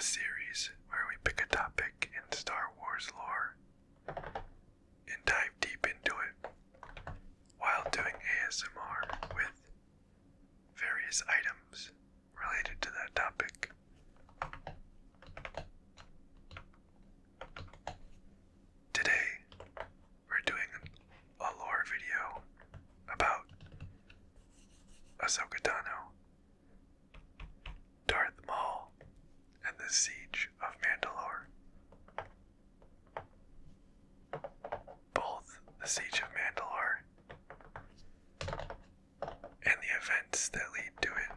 a series where we pick a topic in Star Wars lore and dive deep into it while doing ASMR with various items related to that topic. Today, we're doing a lore video about Ahsoka Tano, Darth Maul, and the Siege of Mandalore. Both the Siege of Mandalore and the events that lead to it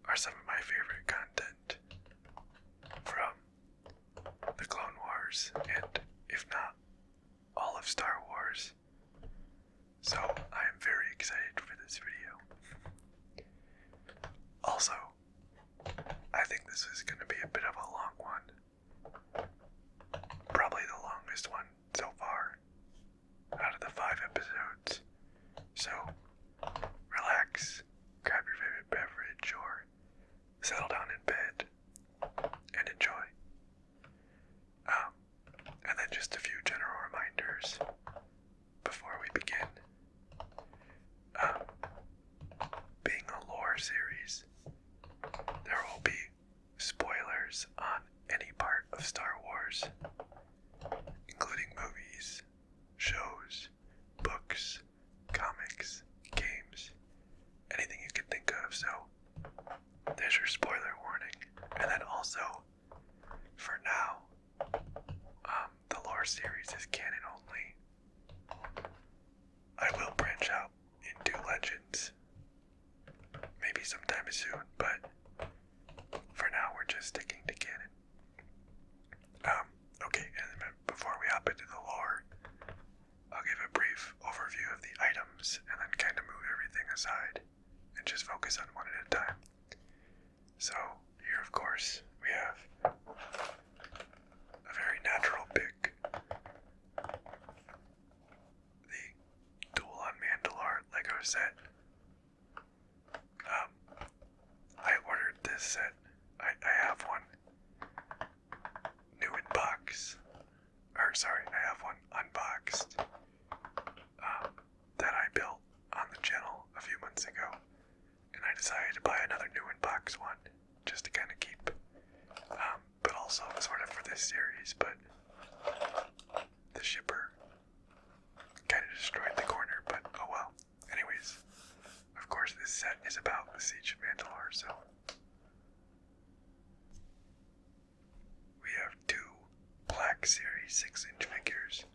are some of my favorite content from the Clone Wars and, if not, all of Star Wars. So I am very excited for this video. Also, I think this is going to be a bit of a long one. Probably the longest one so far out of the 5 episodes. So relax, grab your favorite beverage, or settle down in bed and enjoy. And then just a few general reminders before we begin. Being a lore series, there will be spoilers on any part of Star Wars, including movies, shows, books, comics, games, anything you can think of. So there's your spoiler warning. And then also, for now, the lore series is canon only. I will branch out into Legends maybe sometime soon, but for now we're just sticking to canon. Okay, and then before we hop into the lore, I'll give a brief overview of the items and then kind of move everything aside and just focus on one at a time. So here, of course, we have a very natural pick. The Duel on Mandalore Lego set. I ordered this set. I have one new in box. I have one unboxed that I built on the channel a few months ago. And I decided to buy another new in box one just to kind of keep, but also sort of for this series, but the shipper kind of destroyed the corner, but oh well. Anyways, of course this set is about the Siege of Mandalore, so we have 2 Black Series 6-inch figures.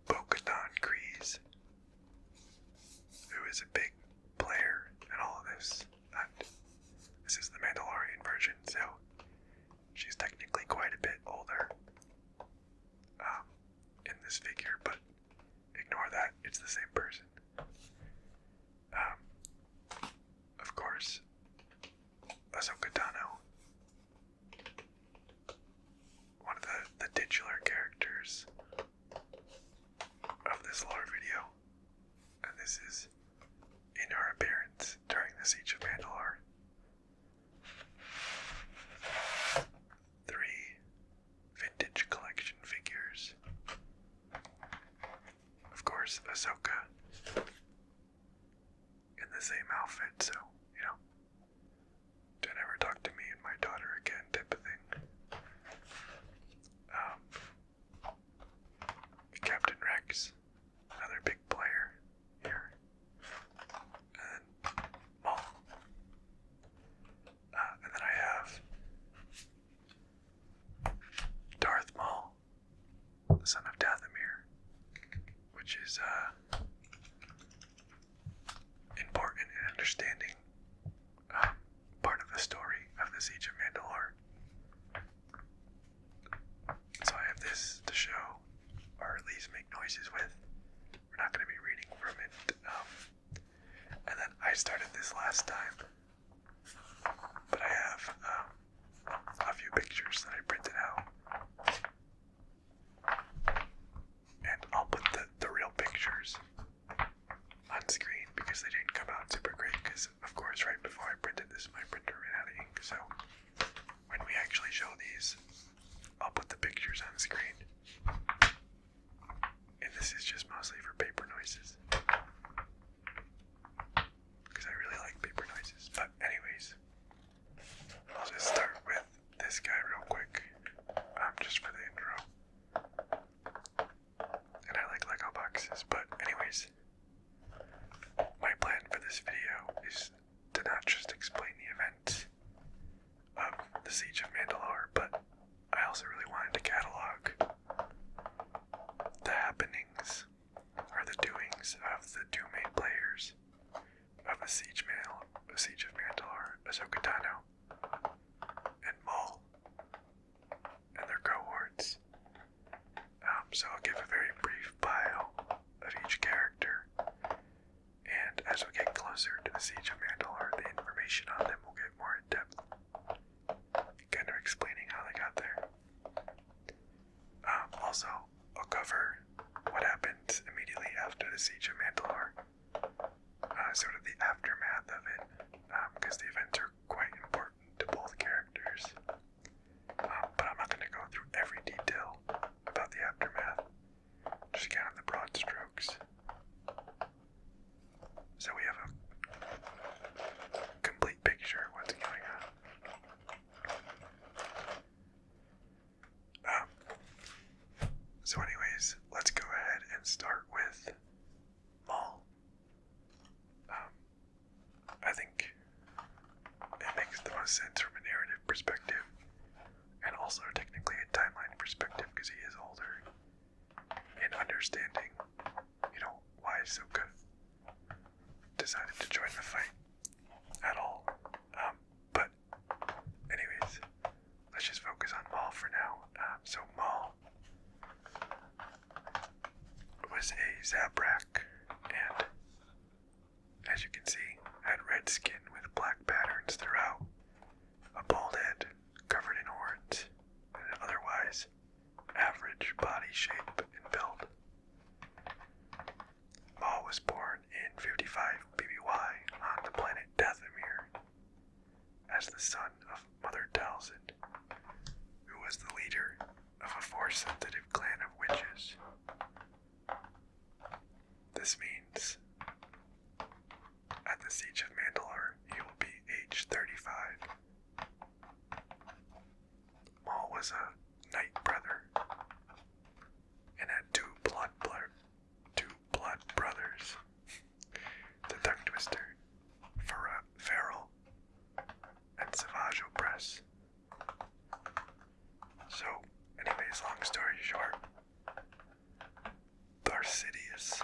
Bo-Katan Kryze, who is a big player in all of this, and this is the Mandalorian version, so she's technically quite a bit older in this figure, but ignore that, it's the same person. Of course, Ahsoka Tano, one of the titular characters of this lore video, and this is in her appearance during the Siege of Mandalore. 3 vintage collection figures. Of course, Ahsoka in the same outfit, so, don't ever talk to me and my daughter again type of thing. Captain Rex, another big player here. And then Maul. And then I have Darth Maul, the son of Dathomir, which is important in understanding part of the story of the Siege of Mandalore. So I have this to show, or at least make noises with. We're not going to be reading from it. And then I started this last time, but I have a few pictures that I printed out. And I'll put the real pictures on screen because they didn't come out super great because, of course, right before I printed this, my printer ran out of anyways, I'll put the pictures on the screen. And this is just mostly for paper noises. Because I really like paper noises. But anyways, I'll just start with this guy real quick. Just for the intro. And I like Lego boxes. But anyways, my plan for this video is to not just explain the events of the Siege of Mandalore, but I also really wanted to catalog the happenings or the doings of the two main players of the Siege of Mandalore, Ahsoka, Tano, and Maul, and their cohorts. So I'll give a very brief bio of each character, and as we get closer to the Siege of Mandalore, the information on them will get more in depth, kind of explaining how they got there. Also, I'll cover what happened immediately after the Siege of Mandalore, sort of the aftermath of it, because the events are quite important to both characters. But I'm not going to go through every detail about the aftermath, just kind of the broad strokes. So we have a complete picture of what's going on. So anyways, let's go ahead and start with Maul. I think it makes the most sense from a narrative perspective, and also technically a timeline perspective, because he is older, and understanding, why Ahsoka decided to join the fight at all. But anyways, let's just focus on Maul for now. So Maul was a Zabrak, and as you can see, had red skin with black patterns throughout, a bald head covered in horns, and an otherwise average body shape and build. Maul was born in 55 BBY on the planet Dathomir as the son of Mother Talzin, who was the leader of a Force-sensitive clan of witches. This means at the Siege of Mandalore, he will be age 35. Maul was a Knight brother and had two blood brothers, the Tongue Twister, Feral, and Savage Opress. So, anyways, long story short, Darth Sidious,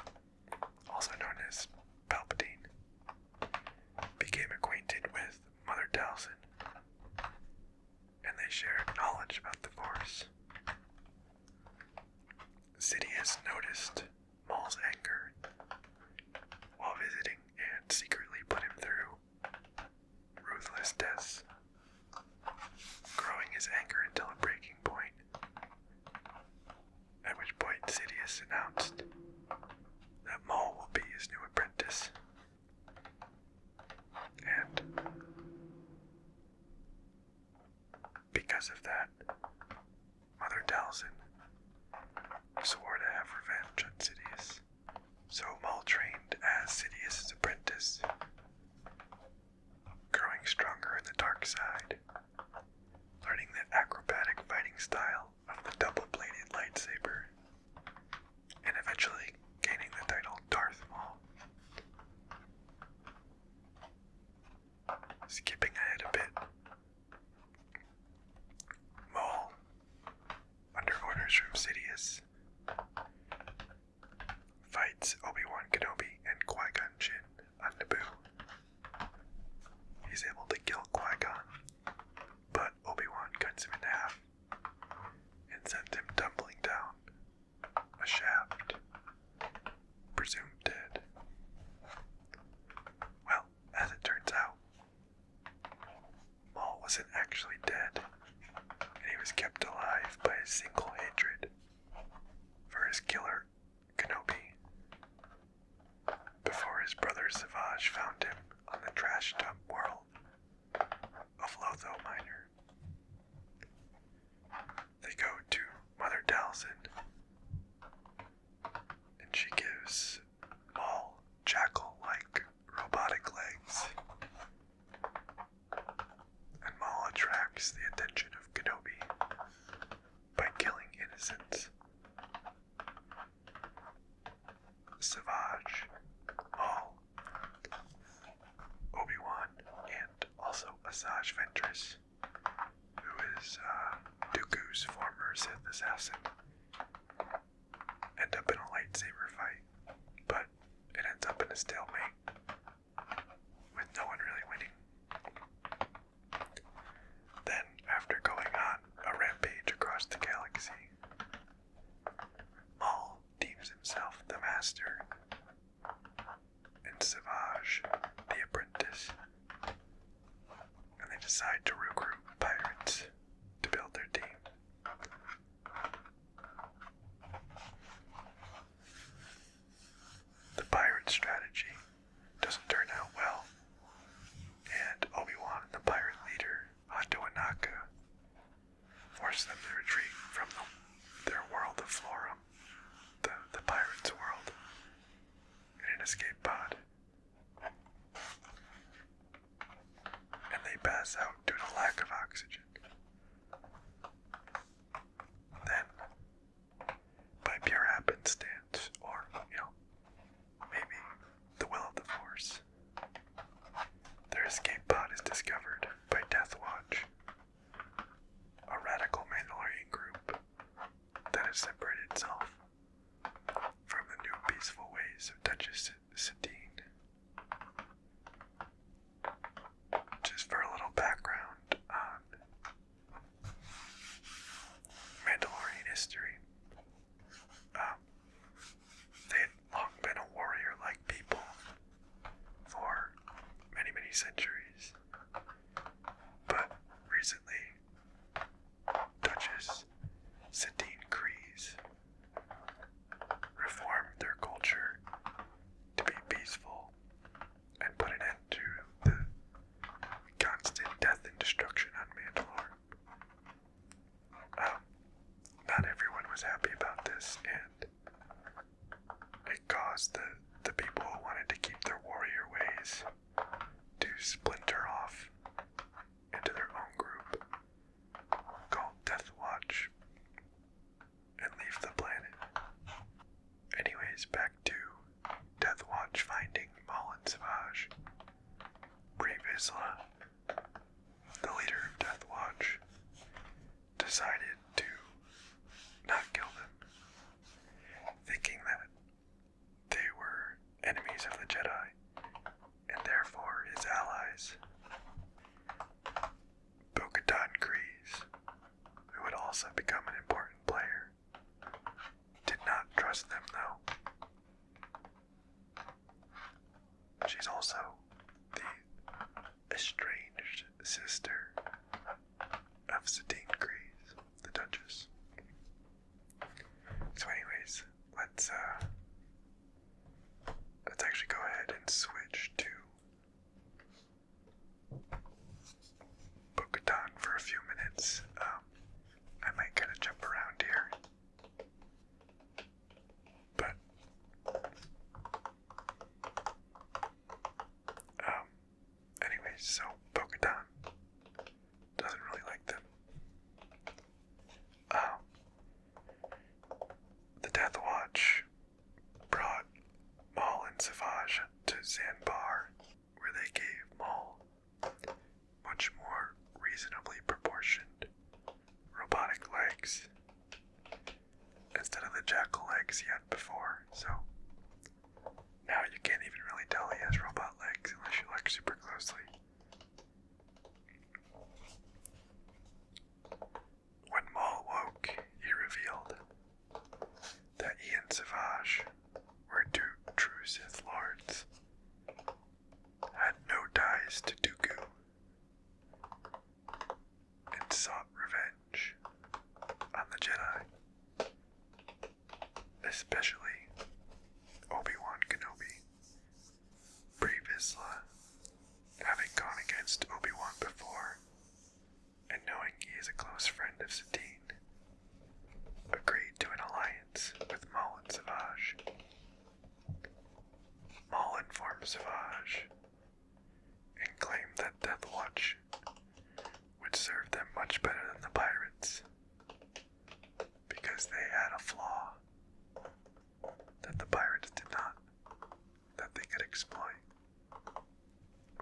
also known as Palpatine, became acquainted with Mother Talzin, and they shared knowledge about the Force. Sidious noticed Maul's anger while visiting and secretly put him through ruthless deaths, growing his anger until a breaking point, at which point Sidious announced that Maul will be his new apprentice. And because of that, Mother Talzin swore to have revenge on Sidious. So Maul trained as Sidious's apprentice, growing stronger in the dark side, learning the acrobatic fighting style of the double-bladed lightsaber, and eventually gaining the title Darth Maul. Skipping ahead a bit, Maul, under orders from Sidious, fights Obi-Wan Kenobi and Qui-Gon Jinn on Naboo. He's able to kill Qui-Gon, but Obi-Wan cuts him in half and sends him tumbling down a shaft, presumed dead. Well, as it turns out, Maul wasn't actually dead, and he was kept alive by a single hatred for his killer, Kenobi, before his brother Savage found him on the trash dump world of Lotho Minor. Asajj Ventress, who is Dooku's former Sith assassin, end up in a lightsaber fight, but it ends up in a stalemate, with no one really winning. Then, after going on a rampage across the galaxy, Maul deems himself the master, and Savage the apprentice, and they decide to recruit pirates to build their team. The pirate strategy doesn't turn out well, and Obi-Wan and the pirate leader, Hondo Anaka, force them to retreat from their world of Florum, the pirates' world, in an escape pod. And they pass out due to lack of oxygen. Then, by pure happenstance, or, maybe the will of the Force, their escape pod is discovered by Death Watch, a radical Mandalorian group that has separated itself from the new peaceful ways of Duchess Satine. Just for a little background on Mandalorian history, they had long been a warrior-like people for many, many centuries, but recently, Duchess Satine Kryze reformed their culture to be peaceful and put an end to the constant death and destruction on Mandalore. Not everyone was happy about this, and it caused the people who wanted to keep their warrior ways to splinter off into their own group called Death Watch and leave the planet. Anyways, back to Death Watch finding Maul and Savage. Pre Vizsla, the leader of Death Watch, decided to not kill them, thinking that they were enemies of the Jedi, and therefore his allies. Bo-Katan Kryze, who would also become an important player, did not trust them though. She's also the estranged sister of Satine Kryze, the Duchess. So anyways, let's actually go ahead and switch to Bo-Katan for a few minutes. I might kind of jump around here, but anyways, so Bo-Katan doesn't really like them. The Death Watch brought Maul and Savage to Zanbar, where they gave Maul much more reasonably proportioned robotic legs instead of the jackal legs he had before. So now you can't even really tell he has robot legs unless you look super closely. When Maul woke, he revealed that he and Savage were two true Sith Lords, had no ties to Dooku, and sought revenge on the Jedi, especially Obi-Wan Kenobi. Pre Vizsla, having gone against Obi-Wan before, and knowing he is a close friend of Satine, agreed to an alliance with Maul and Savage. Maul informed Savage and claimed that Death Watch would serve them much better than the pirates, because they had a flaw that the pirates did not, that they could exploit,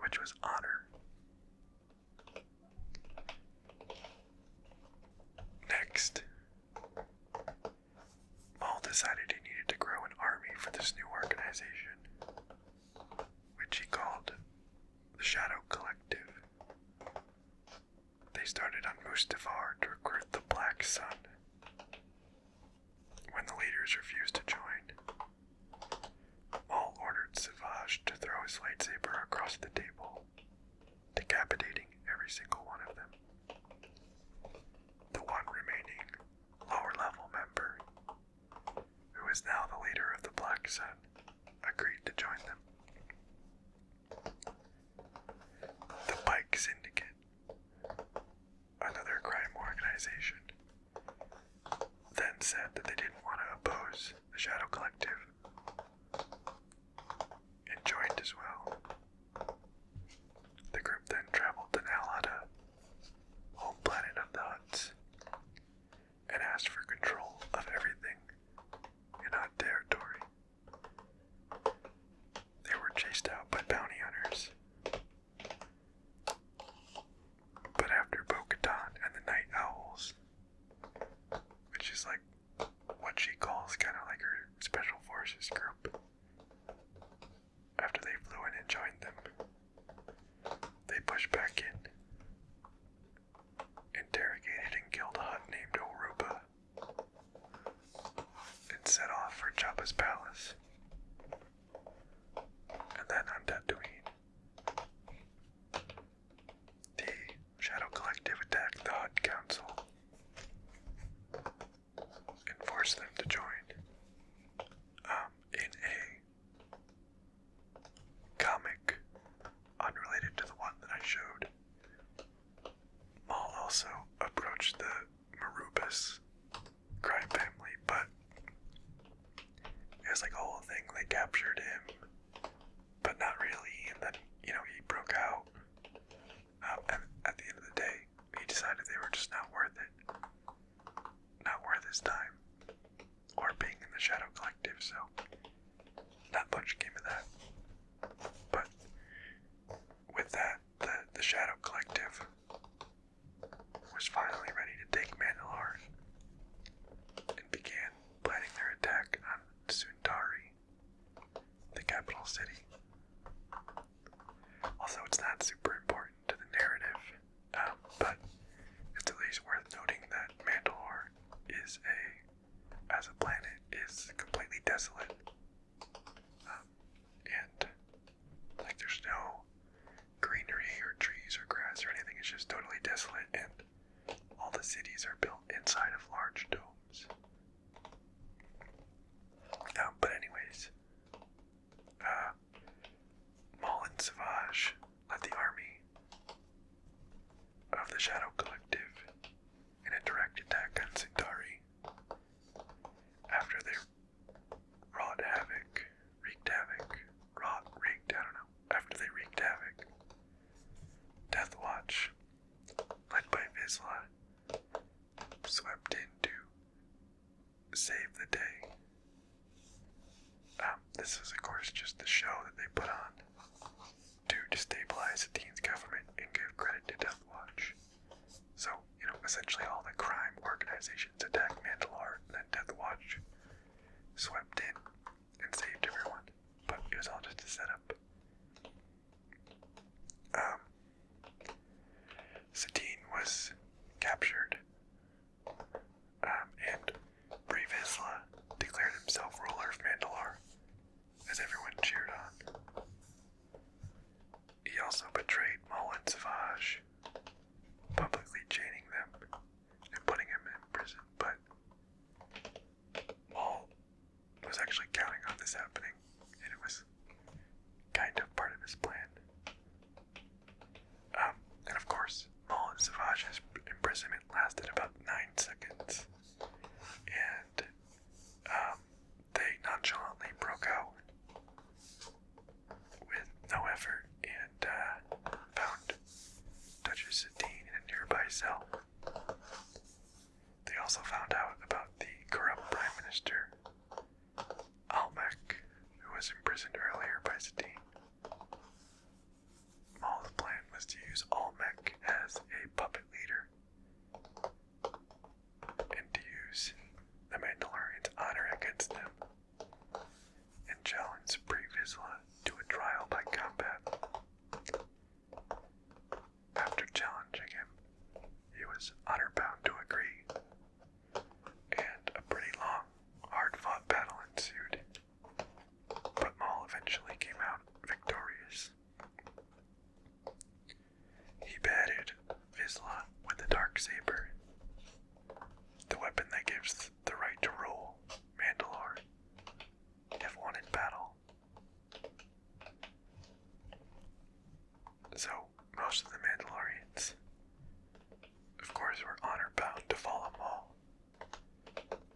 which was honor. Next, Maul decided he needed to grow an army for this new organization, which he called the Shadow Collective. They started on Mustafar to recruit the Black Sun. When the leaders refused to join, Maul ordered Savage to throw his lightsaber across the table, decapitating every single one of them. The one remaining lower-level member, who is now the leader of the Black Sun, agreed to join them. The Pike Syndicate, another crime organization, then said that they didn't want to oppose the Shadow Collective, and joined as well. The group then traveled to Nalhada, home planet of the Hutts, and asked for control of everything in Hutt territory. They were chased out by bounty hunters, but after Bo-Katan and the Night Owls, which is like what she calls kind of like her special forces group, after they flew in and joined them, they pushed back in, interrogated and killed a Hutt named Oruba, and set off for Jabba's palace. And then on Tatooine, the Shadow Collective attacked the Hutt Council and forced them to join. In a comic unrelated to the one that I showed, Maul also approached the Marubas crime family, but it was like a whole thing. They captured him, but not really, and then, he broke out. And at the end of the day, he decided they were just not worth it. Not worth his time, or being in the Shadow Collective, so not much came of that. But with that, the Shadow Collective was finally ready to take Mandalore and began planning their attack on Sundari, the capital city. Also, it's not super important to the narrative, but it's at least worth noting that Mandalore is as a planet, is completely desolate. And like there's no greenery or trees or grass or anything, it's just totally desolate, and all the cities are built inside of large domes. But anyways, Maul and Savage led the army of the Shadow Collective in a direct attack on Sundari. After they after they wreaked havoc, Death Watch, led by Vizsla, swept in to save the day. This is, of course, just the show that they put on to destabilize the Teen's government and give credit to Death Watch. So, essentially all the crime organizations attacked Mandalore, and then Death Watch swept in and saved everyone. But it was all just a setup. Satine was captured, and Pre Vizsla declared himself ruler of Mandalore, as everyone cheered on. He also betrayed Maul and Savage, publicly chaining them and putting him in prison, but Maul was actually counting on this happening, and it was kind of part of his plan. And of course, Maul and Savage's imprisonment lasted about 9 seconds, and they nonchalantly broke out with no effort and found Duchess Satine in a nearby cell. They also found out about the corrupt Prime Minister, Almec, who was imprisoned earlier by Satine. Maul's plan was to use Almec as a puppet leader against them and challenged Pre Vizsla to a trial by combat. After challenging him, he was honor-bound to agree, and a pretty long, hard-fought battle ensued. But Maul eventually came out victorious. He batted Vizsla with the dark saber, the weapon that gives the right to rule Mandalore if won in battle. So, most of the Mandalorians, of course, were honor-bound to follow Maul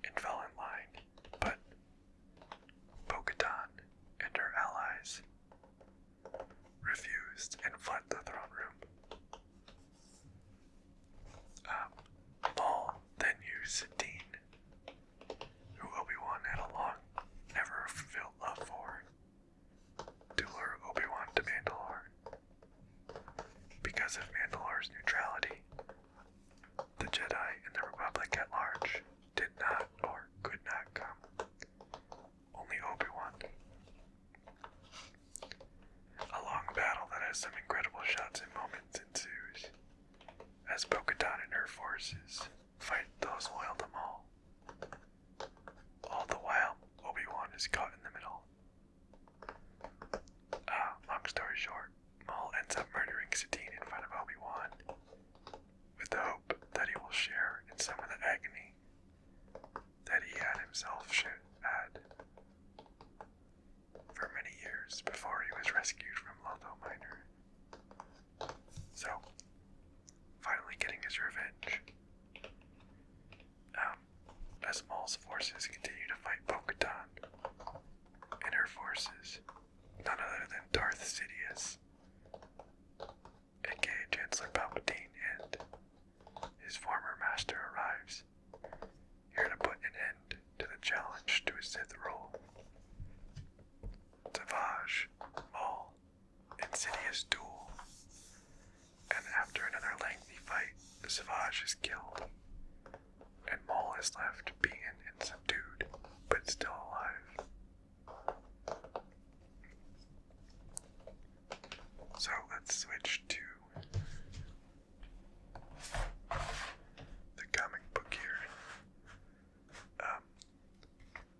and fell in line, but Bo-Katan and her allies refused and fled the throne room. Maul then used Satine, who Obi-Wan had a long, never-fulfilled love for, to lure Obi-Wan to Mandalore. Because of Mandalore's neutrality, the Jedi and the Republic at large did not or could not come. Only Obi-Wan. A long battle that has some incredible shots and moments ensues, as Bo-Katan and her forces fight those loyal to Maul. All the while, Obi-Wan is caught in the middle. Long story short, Maul ends up murdering Satine in front of Obi-Wan, with the hope that he will share in some of the agony that he had himself had for many years before he was rescued from Lotho Minor. So, finally getting his revenge. As Maul's forces continue to fight Bo-Katan and her forces, none other than Darth Sidious, aka Chancellor Palpatine, and his former master arrives, here to put an end to the challenge to his Sith rule. Savage, Maul, and Sidious duel, and after another lengthy fight, Savage is killed, and Maul is left beaten and subdued, but still alive. So let's switch to the comic book here.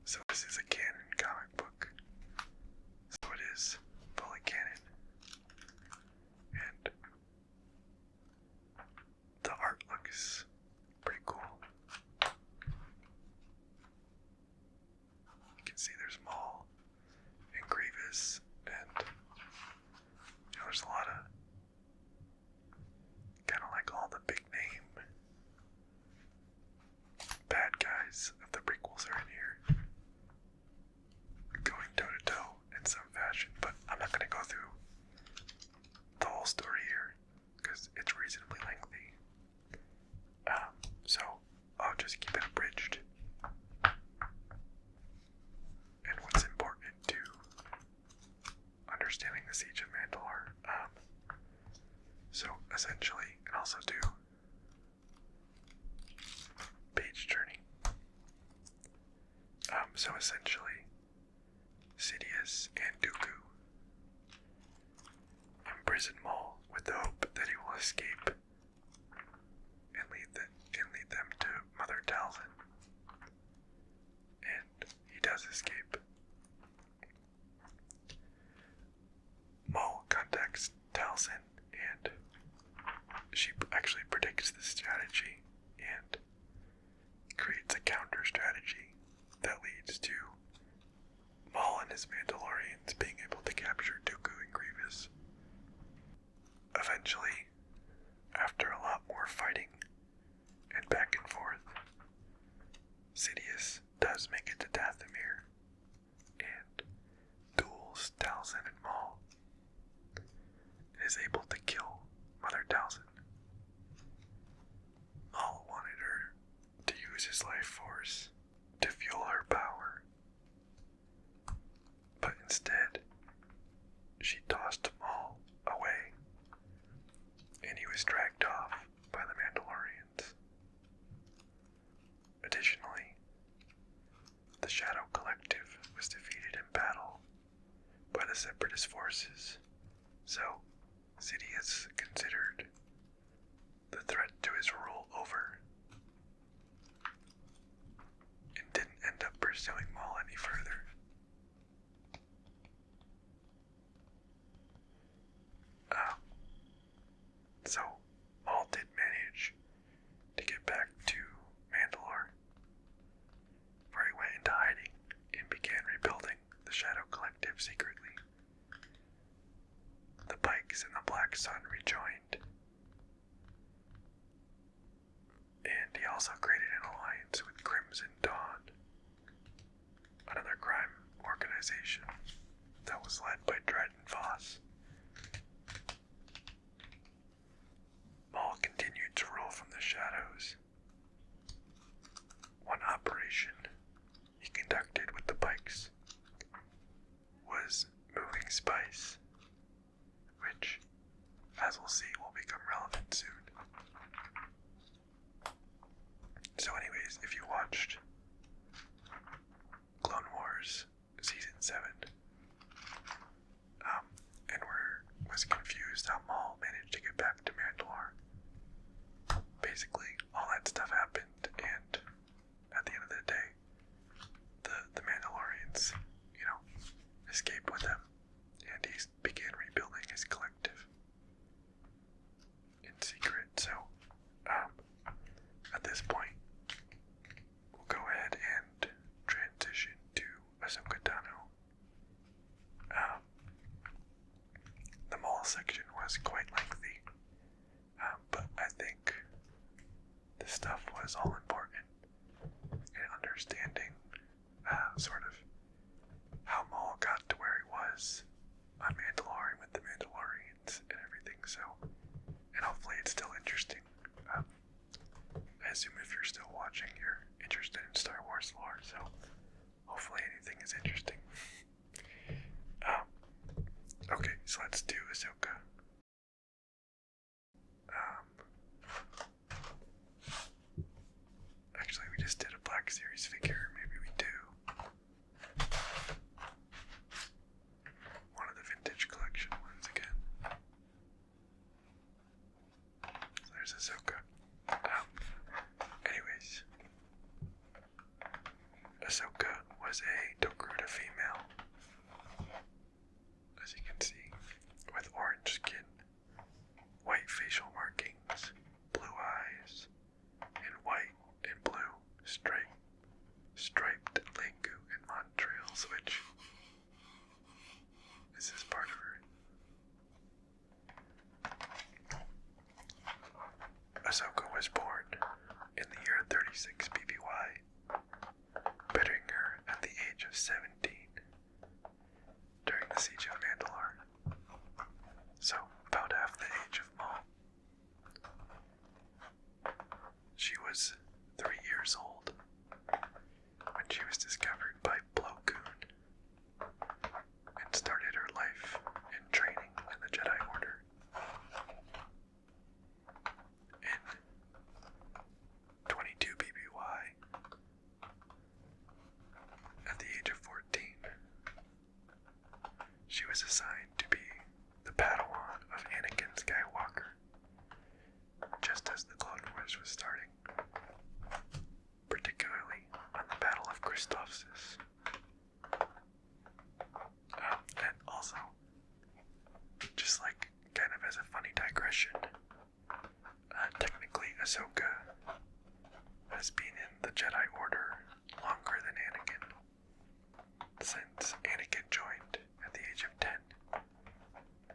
So this is a canon comic book. So it is fully canon. And the art looks pretty cool. You can see there's Maul and Grievous, and there's a lot of kind of like all the big name bad guys of the prequels are in here, going toe to toe in some fashion, but I'm not going to go through the whole story here because it's reasonably lengthy. So I'll just keep it abridged. And what's important to understanding the Siege of Mandalore, so essentially, and also do page turning. So essentially, Sidious and Dooku imprison Maul with the hope that he will escape and lead them to Mother Talzin. And he does escape. Maul contacts Talzin, and she actually predicts the strategy and creates a counter strategy that leads to Maul and his Mandalorians being able to capture Dooku and Grievous. Eventually, after a lot more fighting and back and forth, Sidious does make it to Dathomir and duels Talzin and Maul, and is able to kill Mother Talzin. Maul wanted her to use his life force to fuel her power, but instead, she tossed Maul away, and he was dragged off by the Mandalorians. Additionally, the Shadow Separatist forces. So, Sidious considered the threat to his rule over and didn't end up pursuing Maul any further. So, Maul did manage to get back to Mandalore, where he went into hiding and began rebuilding the Shadow Collective secretly. The Pikes and the Black Sun rejoined, and he also created an alliance with Crimson Dawn, another crime organization that was led by Dryden Voss. Maul continued to rule from the shadows. One operation he conducted with the Pikes was moving spice, which, as we'll see, will become relevant soon. So anyways, if you watched Clone Wars Season 7, and was confused how Maul managed to get back to Mandalore, basically all that stuff happened, and at the end of the day, the Mandalorians, escaped with him, and he began rebuilding his collective in secret. So, at this point, we'll go ahead and transition to Ahsoka Tano. The Maul section was quite lengthy, but I think the stuff was all important in understanding sort of how Maul got to where he was on Mandalore with the Mandalorians and everything. So, and hopefully it's still interesting. I assume if you're still watching, you're interested in Star Wars lore, so hopefully anything is interesting. Okay, so let's do Ahsoka. Actually, we just did a Black Series figure. Maybe we do one of the vintage collection ones again. So there's Ahsoka. Anyways, Ahsoka was a Togruta female, as you can see, with orange skin, white facial markings, blue eyes, and white and blue striped Lengu and Montrails, which this is part of her. Ahsoka was born in the year 36 BBY, bettering her at the age of 17 during the Siege of Mandalore, so about half the age of Maul. She was 3 years old when she was discovered by Plo Koon and started her life in training in the Jedi Order. In 22 BBY, at the age of 14, she was assigned to be the Padawan of Anakin Skywalker, just as the Clone Wars was starting, particularly on the Battle of Christophsis. And also, just like kind of as a funny digression, technically Ahsoka has been in the Jedi Order longer than Anakin, since Anakin joined at the age of 10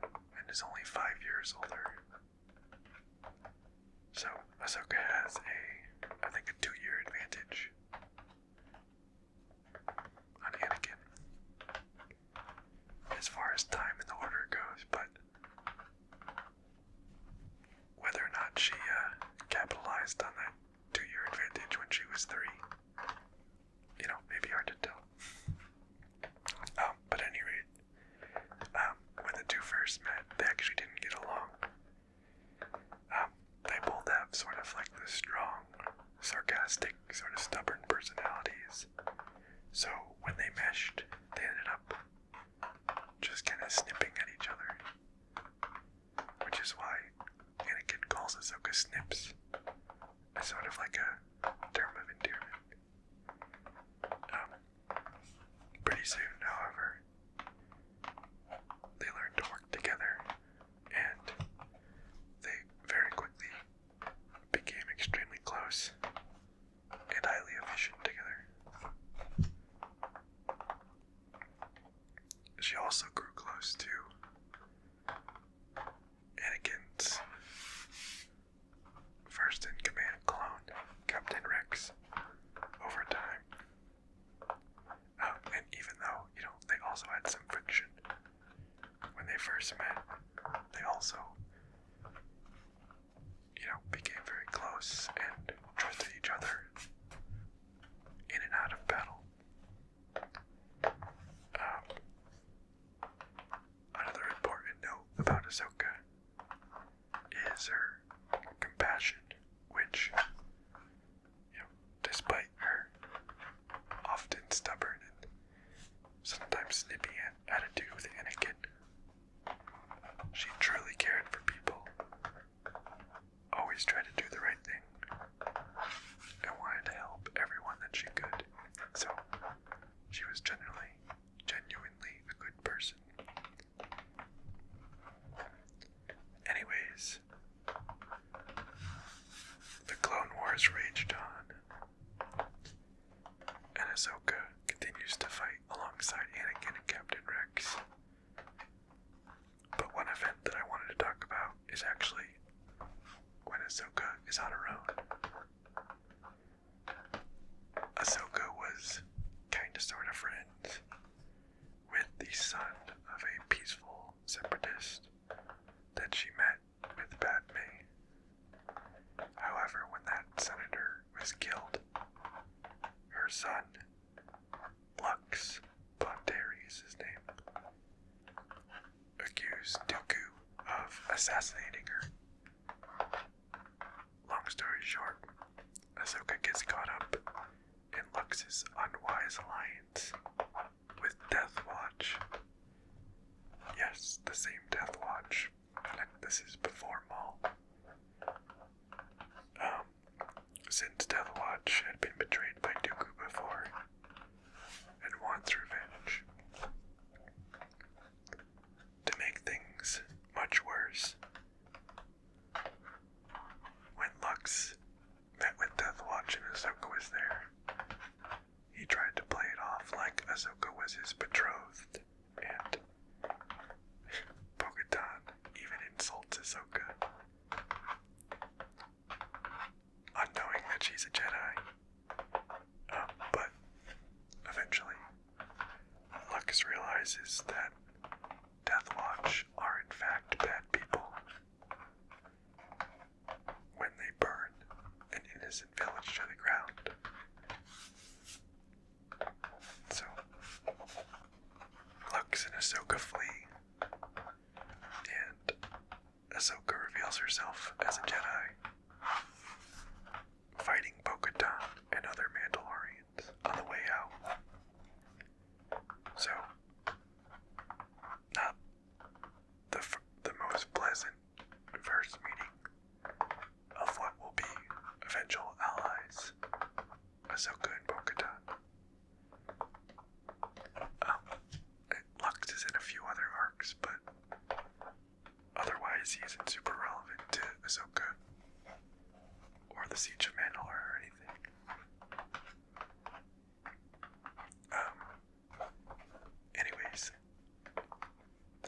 and is only 5 years older. So Ahsoka has I think a 2-year advantage on Anakin as far as time in the Order goes, but whether or not she capitalized on that 2-year advantage when she was 3, maybe hard to tell. But at any rate, when the two first met, they actually didn't get along. They both have sort of like the strong, sarcastic, sort of stubborn personalities. So when they meshed, they ended up just kind of of snipping at each other, which is why Anakin calls Ahsoka Snips, as sort of like a term of endearment. Pretty soon, however, they learned to work together, and they very quickly became extremely close and highly efficient together. She also grew close to Anakin's first-in-command clone, Captain Rex, over time. And even though, they also had some friction when they first met, they also, became very close and trusted each other in and out of battle. Another important note about Ahsoka is her compassion, which, despite her often stubborn and sometimes snippy attitude with Anakin, she truly cared for people, always tried to do the right thing, and wanted to help everyone that she could. So, she was genuinely a good person. Anyways, the Clone Wars raged on, and Ahsoka continues to fight alongside Anakin and Captain Rex. But one event that I wanted to talk about is actually when Ahsoka is on her own. Ahsoka was kinda sorta friends with the son of a peaceful separatist that she met with Padme. However, when that senator was killed, her son, Lux Bonteri is his name, accused Dooku of assassinating her. Long story short, Ahsoka gets caught up in Lux's unwise alliance with Death Watch. Yes, the same Death Watch, and this is before Maul. Since Death Watch had been betrayed by Dooku before and wants revenge. To make things much worse, when Lux met with Death Watch and Ahsoka was there, he tried to play it off like Ahsoka was his betrothed, and Bo-Katan even insults Ahsoka, unknowing that she's a Jedi. But eventually, Lux realizes that Death Watch are in fact bad people when they burn an innocent village to the ground. So, Lux and Ahsoka flee, and Ahsoka reveals herself as a Jedi, fighting Bo-Katan and other Mandalorians on the way out. So, not the most pleasant first meeting of what will be eventual allies, Ahsoka and Bo-Katan. Lux is in a few other arcs, but otherwise he isn't super relevant to Ahsoka or the Siege of Mandalore or anything. Anyways,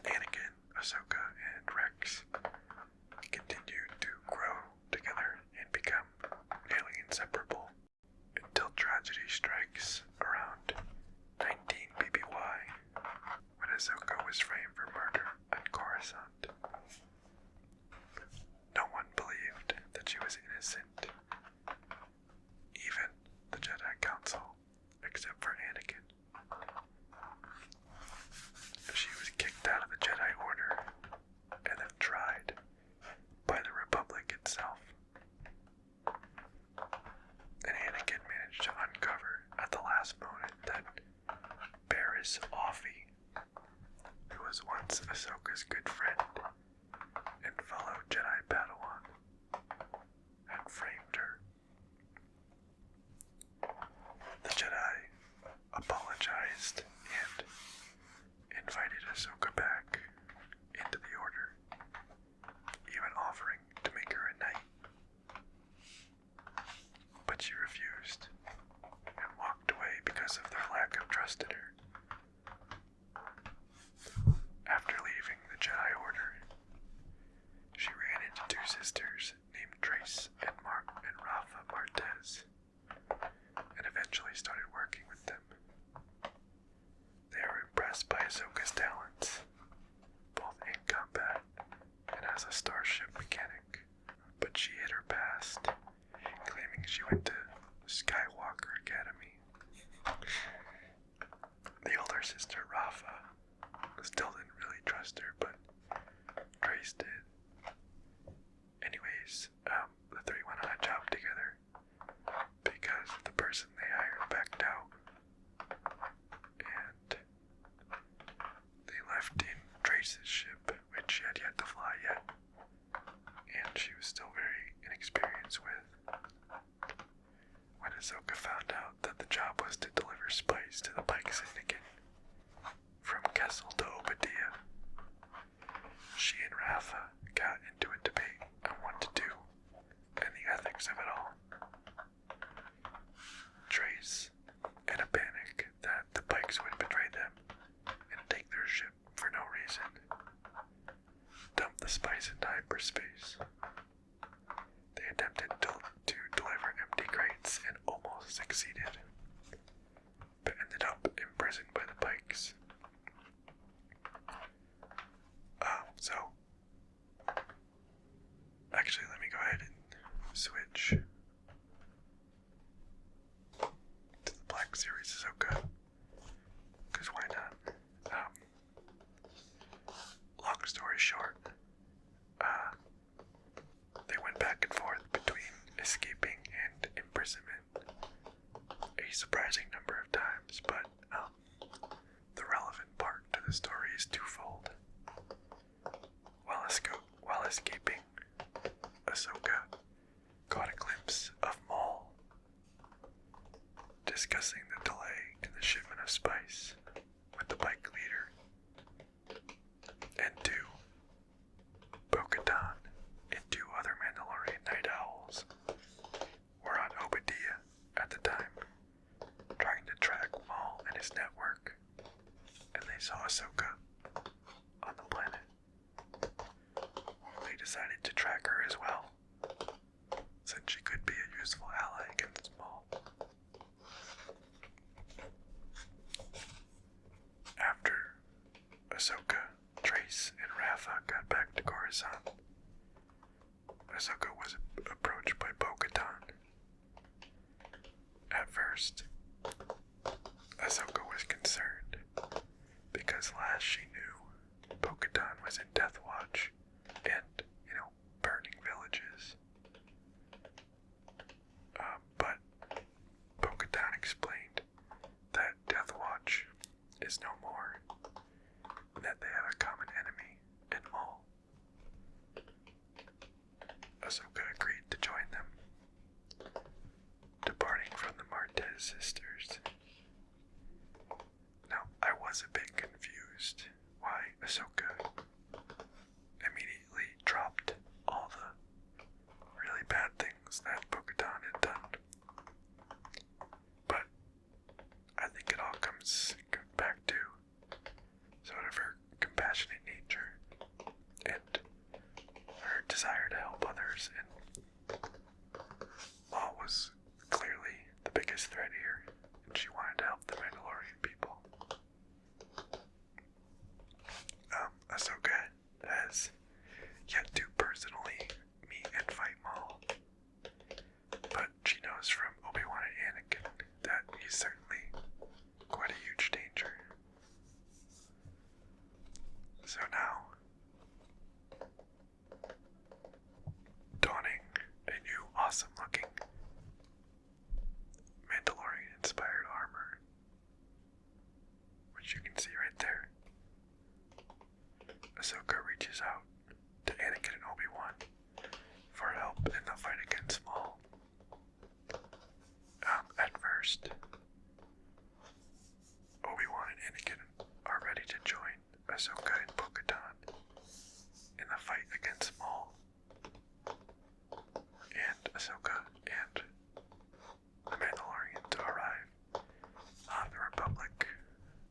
Anakin, Ahsoka, and Rex continued to grow together and become nearly inseparable until tragedy strikes around 19 BBY, when Ahsoka was framed for murder at Coruscant. No one believed that she was innocent, even the Jedi Council, except for Anakin. She was kicked out of the Jedi Order and then tried by the Republic itself. And Anakin managed to uncover at the last moment that Barriss Offee, who was was once Ahsoka's good friend and fellow Jedi Padawan, had framed her. The Jedi apologized and invited Ahsoka back into the Order, even offering to make her a knight. But she refused and walked away because of their lack of trust in her. After leaving the Jedi Order, she ran into two sisters named Trace and Rafa Martez, and eventually started working with them. They were impressed by Ahsoka's talents, both in combat and as a starship mechanic, but she hid her past, claiming she went to Skywalker Academy. The older sister, Rafa, still didn't really trust her, but Trace did. Anyways, the three went on a job together because the person they hired backed out, and they left in Trace's ship, which she had yet to fly yet, and she was still very inexperienced with. When Ahsoka found out that the job was to deliver spice to the Pike Syndicate from Kessel to Obadiah, she and Rafa got into a debate on what to do and the ethics of it all. Trace, in a panic that the Pikes would betray them and take their ship for no reason, dumped the spice into hyperspace. They attempted to deliver empty crates and almost succeeded, but ended up imprisoned by the Pikes. Actually, let me go ahead and switch to the Black Series Ahsoka, because why not? Long story short, they went back and forth between escaping and imprisonment a surprising number of times, but the relevant part to the story is twofold. While escaping, Ahsoka caught a glimpse of Maul discussing the delay in the shipment of spice with the Pike leader. And two, Bo-Katan and two other Mandalorian Night Owls were on Obadiah at the time, trying to track Maul and his network, and they saw Ahsoka on the planet. They decided to track her as well, since she could be a useful ally against Maul. After Ahsoka, Trace, and Rafa got back to Coruscant, Ahsoka was approached by Bo-Katan. At first, Ahsoka was concerned, because last she knew, Bo-Katan was in Death Watch and, burning villages. But Bo-Katan explained that Death Watch is no more, and that they have a common enemy in Maul. Ahsoka agreed to join them, departing from the Martez sisters. Now, I was a bit confused why Ahsoka immediately dropped all the really bad things that Bo-Katan had done. But I think it all comes back to sort of her compassionate nature and her desire to help others, and Maul was clearly the biggest threat here, and she wanted to help the Mandalorian people. Ahsoka has yet to personally meet and fight Maul, but she knows from Obi-Wan and Anakin that he's certainly quite a huge danger. So now, dawning and Ahsoka and the Mandalorian to arrive on the Republic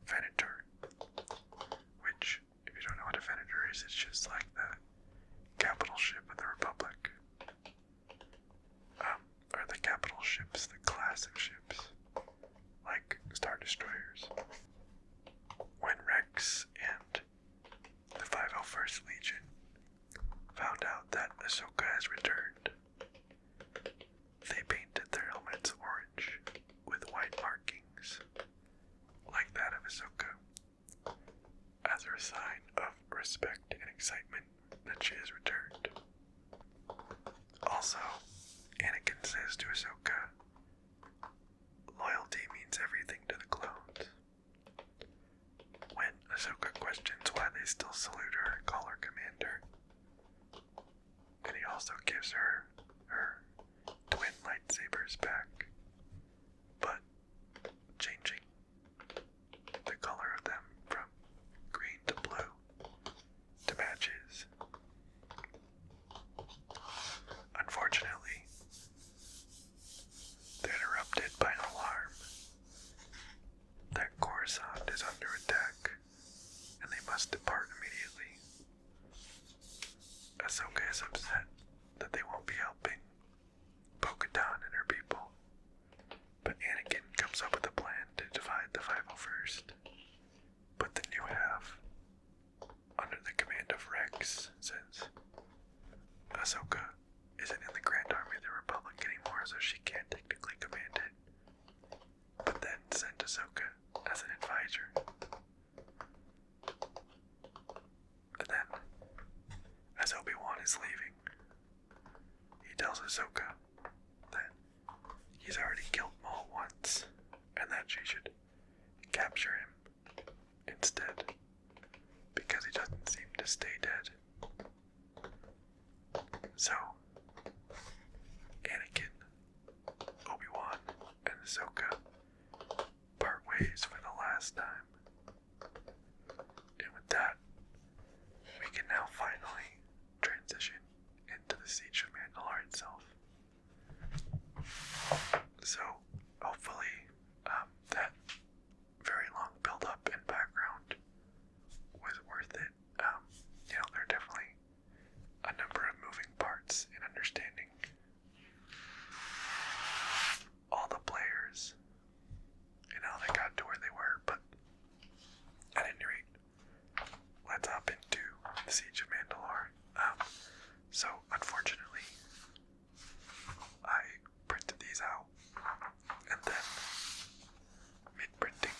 Venator, which, if you don't know what a Venator is, it's just like the capital ship of the Republic. Or the capital ships, the class of ships, like Star Destroyers. When Rex and the 501st Legion found out that Ahsoka has returned, they painted their helmets orange with white markings, like that of Ahsoka, as a sign of respect and excitement that she has returned. Also, Anakin says to Ahsoka, loyalty means everything to the clones. When Ahsoka questions why they still salute her and call her commander, and he also gives her her twin lightsabers back, but changing the color of them from green to blue to match his. Unfortunately, they're interrupted by an alarm that Coruscant is under attack, and they must depart immediately. Ahsoka is upset that they won't be helping Bo-Katan and her people, but Anakin comes up with a plan to divide the 501st, put the new half under the command of Rex, since Ahsoka isn't in the Grand Army of the Republic anymore, so she can't technically command it, but then send Ahsoka as an advisor. And then, as Obi-Wan is leaving, he tells Ahsoka that he's already killed Maul once, and that she should capture him instead, because he doesn't seem to stay dead. So, Anakin, Obi-Wan, and Ahsoka part ways for the last time. And with that, we can now finally transition into the Siege of Mandalore itself. So, hopefully, that very long build-up and background was worth it. There are definitely a number of moving parts in understanding all the players and how they got to where they were, but at any rate, let's hop into the Siege of Mandalore. So unfortunately, I printed these out, and then mid-printing,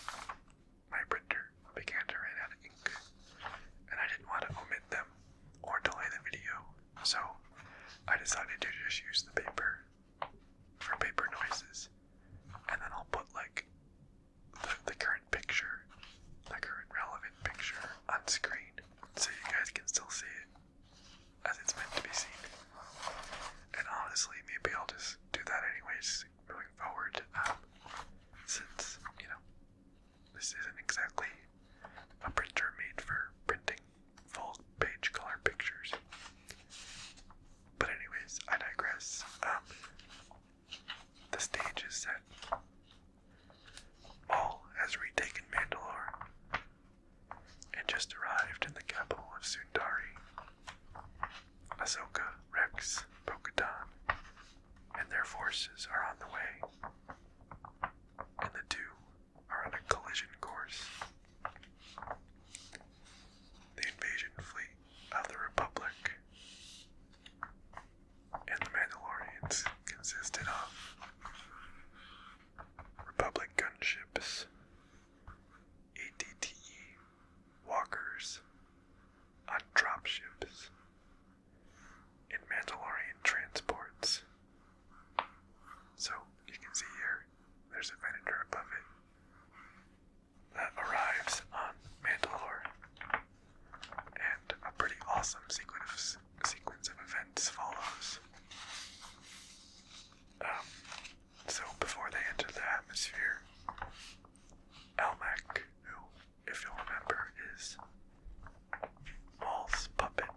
my printer began to run out of ink, and I didn't want to omit them or delay the video, so I decided to just use the paper for paper noises, and then I'll put like the current picture, the current relevant picture on screen, so you guys can still see it as it's meant to be seen. And honestly, maybe I'll just do that anyways moving forward, since, this isn't exactly a printer made for printing full page color pictures. But anyways, I digress. The stage is set. Maul has retaken Mandalore and just arrived in the capital of Sundari. Ahsoka, Rex, Bo-Katan, and their forces are on the way, and the two are on a collision course. The invasion fleet of the Republic and the Mandalorians consisted of Republic gunships, ATTE walkers on dropships, and Mandalorian transports. So you can see here, there's a Venator above it that arrives on Mandalore, and a pretty awesome sequence of events follows. So before they enter the atmosphere, Almec, who, if you'll remember, is Maul's puppet,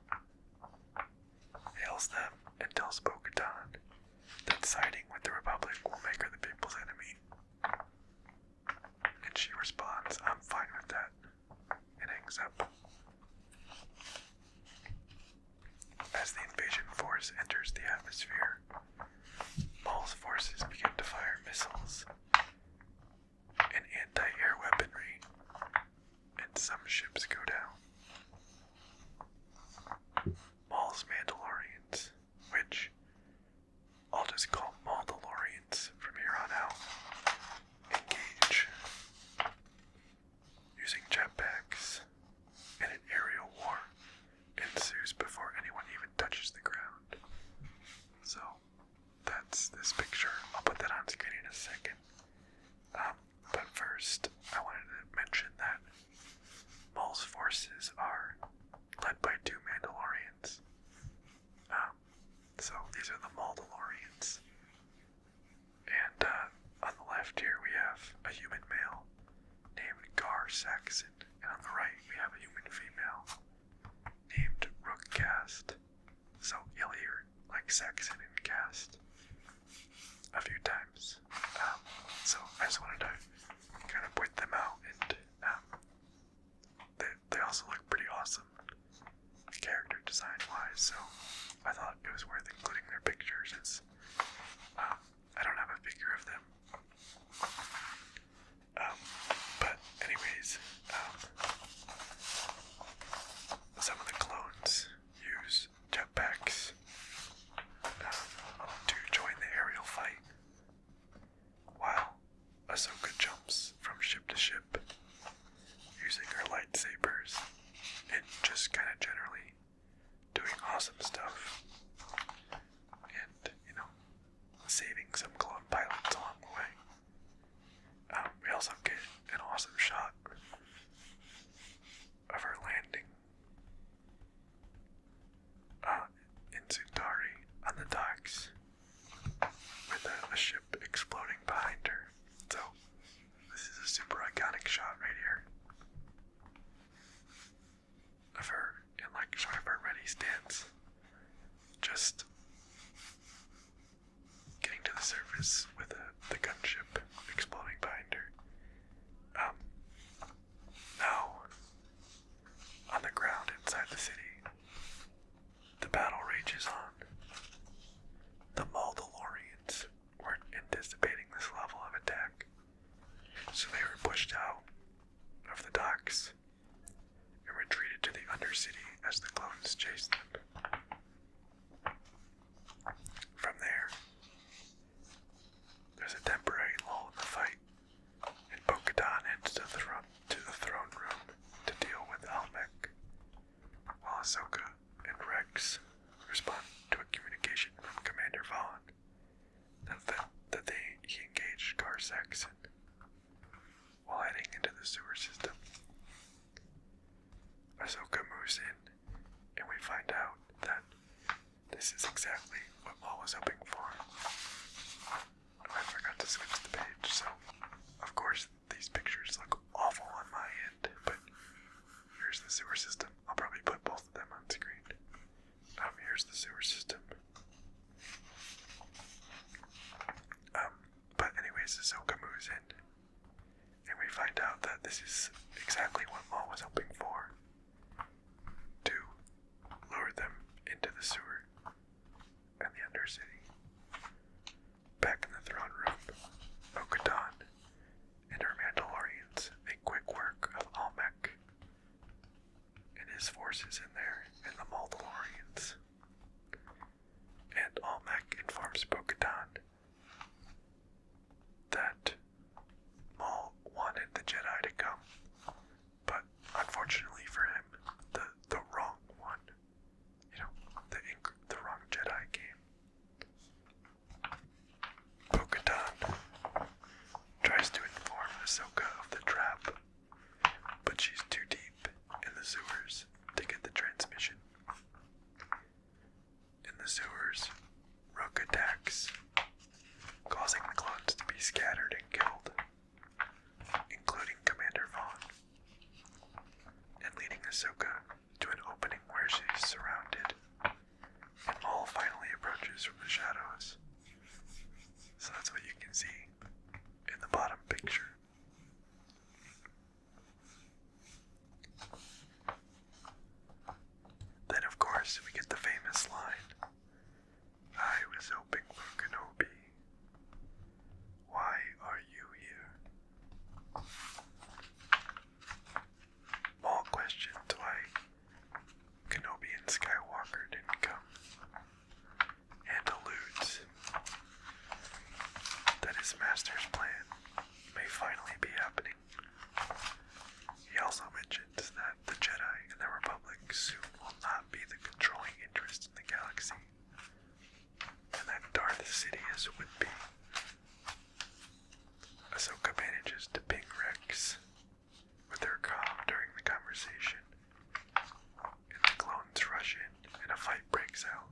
hails them and tells Bo-Katan that siding with the Republic will make her the people's enemy. And she responds, I'm fine with that, and hangs up. As the invasion force enters the atmosphere, Maul's forces begin to fire missiles and anti-air weaponry, and some ships go down. Maul's Mandalorians, which I'll just call Mauldalorians from here on out, engage using jetpacks, and an aerial war ensues before anyone even touches the ground. So that's this picture. I'll put that on screen in a second. But first, I wanted to mention that Maul's forces are led by 2 Mandalorians. So these are the Mauldalorians. And on the left here we have a human male named Gar Saxon, and on the right we have a human female named Rook Cast. So you'll hear like Saxon and Cast a few times. So I just wanted to kind of point them out, and they also look pretty awesome character design wise, so I thought it was worth including their pictures. It's I don't have a figure of them, but anyways, some of the clones use jetpacks to join the aerial fight, while Ahsoka jumps from ship to ship using her lightsabers and just kind of generally doing awesome stuff, and saving some clone pilots along the way. We also get an awesome shot of her landing in Zutari on the docks with a ship exploding behind her. So this is a super iconic shot right here of her in like sort of her ready stance, just getting to the surface with the gunship exploding behind her. Now, on the ground inside the city, the battle rages on. The Mauldalorians weren't anticipating this level of attack, so they were pushed out of the docks and retreated to the Undercity as the clones chased them. From there's a temporary lull in the fight, and Bo-Katan heads to the throne room to deal with Almec, while Ahsoka and Rex respond to a communication from Commander Vaughn that he engaged Gar Saxon while heading into the sewer system. Ahsoka moves in, and we find out that this is exactly what Maul was hoping for. I forgot to switch the page, so of course these pictures look awful on my end, but here's the sewer system. I'll probably put both of them on screen. Here's the sewer system. But anyways, Ahsoka moves in, and we find out that this is exactly what Maul was hoping for, to lure them into the sewer and the Undercity. Back in the throne room, Bo-Katan and her Mandalorians make quick work of Almec and his forces in there, and the Mauldalorians. And Almec informs Bo-Katan that Maul wanted the Jedi to come, but unfortunately for him, the wrong one, the wrong Jedi came. Bo-Katan tries to inform Ahsoka of the trap, but she's too deep in the sewers to get the transmission. In the sewers, Rook attacks, causing the clones to be scattered and killed, including Commander Vaughn, and leading Ahsoka to an opening where she's surrounded, and Maul finally approaches from the shadows, So that's what you can see in the bottom picture. Then, of course, we get the famous line, "I was hoping for Kenobi. Why are you here?" Maul questions why Kenobi and Skywalker didn't come, and alludes that his master's plan may finally be happening. He also mentions that the Jedi and the Republic soon will not be the controlling interest in the galaxy, and that Darth Sidious would be. Ahsoka manages to ping Rex with her comm during the conversation, and the clones rush in and a fight breaks out.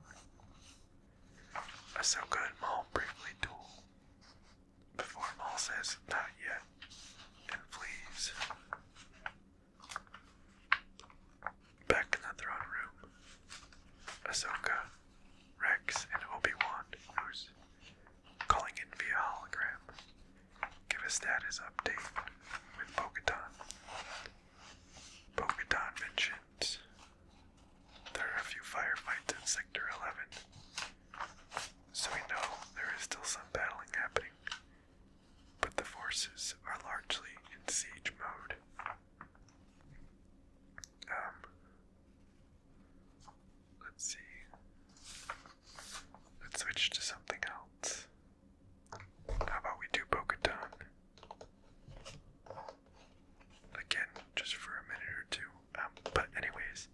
Ahsoka and Maul briefly duel before Maul says "not yet" and flees. Back in the throne room, Ahsoka, Rex, and Obi-Wan, who's calling in via hologram, give a status update with Bo-Katan. Bo-Katan mentions there are a few firefights in Sector 11, so we know there is still some battling happening, but the forces are largely in siege mode. Let's see. Let's switch to something else. How about we do Bo-Katan? Again, just for a minute or two. But anyways,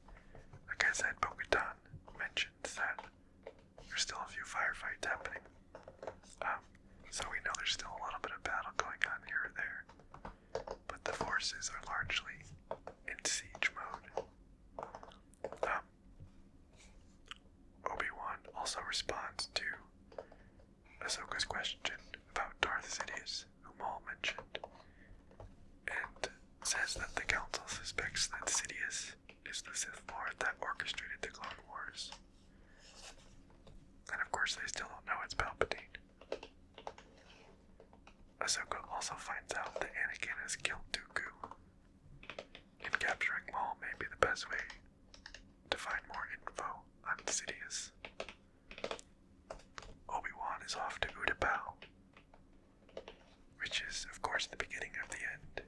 like I said, Bo-Katan mentions that there's still a few firefights happening. So we know there's still a little bit of battle going on here or there. But the forces are largely in siege mode. Obi-Wan also responds to Ahsoka's question about Darth Sidious, who Maul mentioned, and says that the Council suspects that Sidious is the Sith Lord that orchestrated the Clone Wars. And of course they still don't know it's Palpatine. Ahsoka also finds out that Anakin has killed Dooku, and capturing Maul may be the best way to find more info on Sidious. Obi-Wan is off to Utapau, which is, of course, the beginning of the end.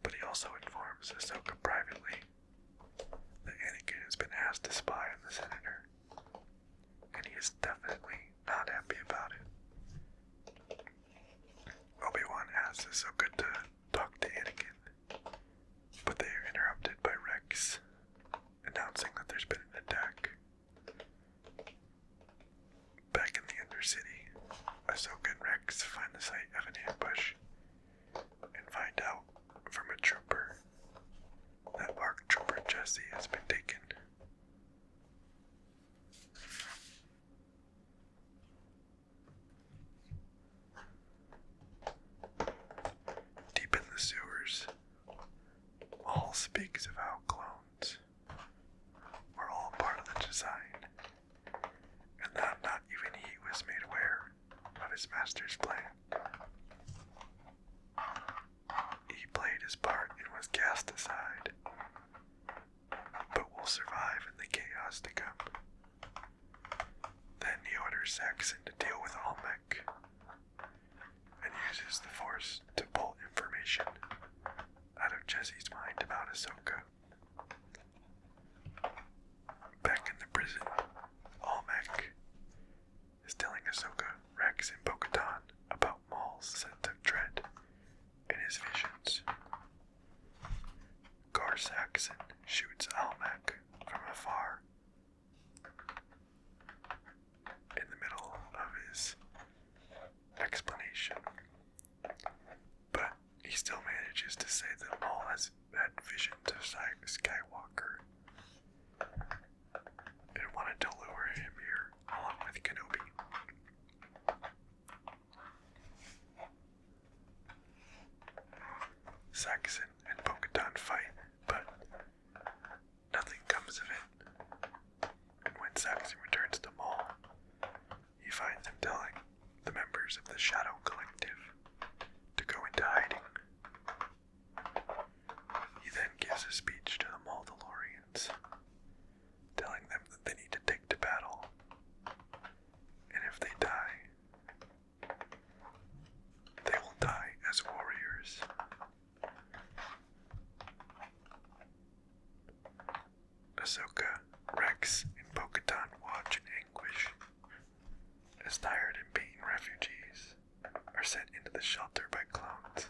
But he also informs Ahsoka privately that Anakin has been asked to spy on the Senator, and he is definitely not happy about it. Obi-Wan asks Ahsoka to talk to Anakin, but they are interrupted by Rex, announcing that there's been an attack. Back in the Undercity, Ahsoka and Rex find the site of an ambush and find out from a trooper that ARC Trooper Jesse has been taken. Deep in the sewers, Maul speaks of how clones were all part of the design, and that not even he was made aware of his master's plan. He played his part and was cast aside, but will survive in the chaos to come. Then he orders Saxon to deal with Almec, and uses the Force to pull information out of Jesse's mind about Ahsoka. Back in the prison, Almec is telling Ahsoka, Rex, and Bo-Katan about Maul's sense of dread in his visions. Gar Saxon shoots Almec from afar in the middle of his explanation, but he still manages to say that Maul has had visions of Skywalker and wanted to lure him here along with Kenobi. members of the Shadow Collective to go into hiding. He then gives a speech to the Mandalorians, telling them that they need to take to battle, and if they die, they will die as warriors. Ahsoka, Rex, and Bo-Katan watch in anguish as tired and beaten refugees are sent into the shelter by clones.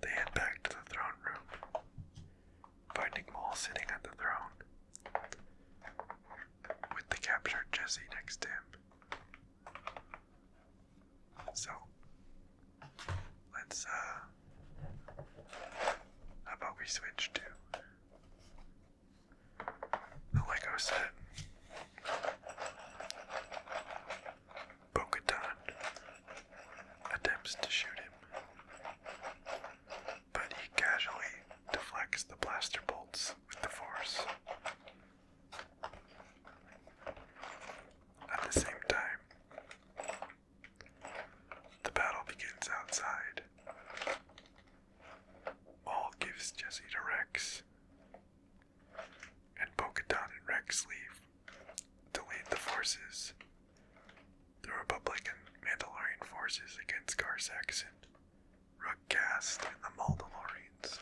They head back to the throne room, finding Maul sitting at the throne, with the captured Jesse next to him. So, let's, how about we switch to the Lego set. Bo-Katan attempts to shoot him, but he casually deflects the blaster bolts with the Force. At the same time, the battle begins outside. Maul gives Jesse to Rex, and Bo-Katan and Rex leave to lead the forces, the Republican Mandalorian forces against Gar Saxon, Rugcast, and the Mandalorians.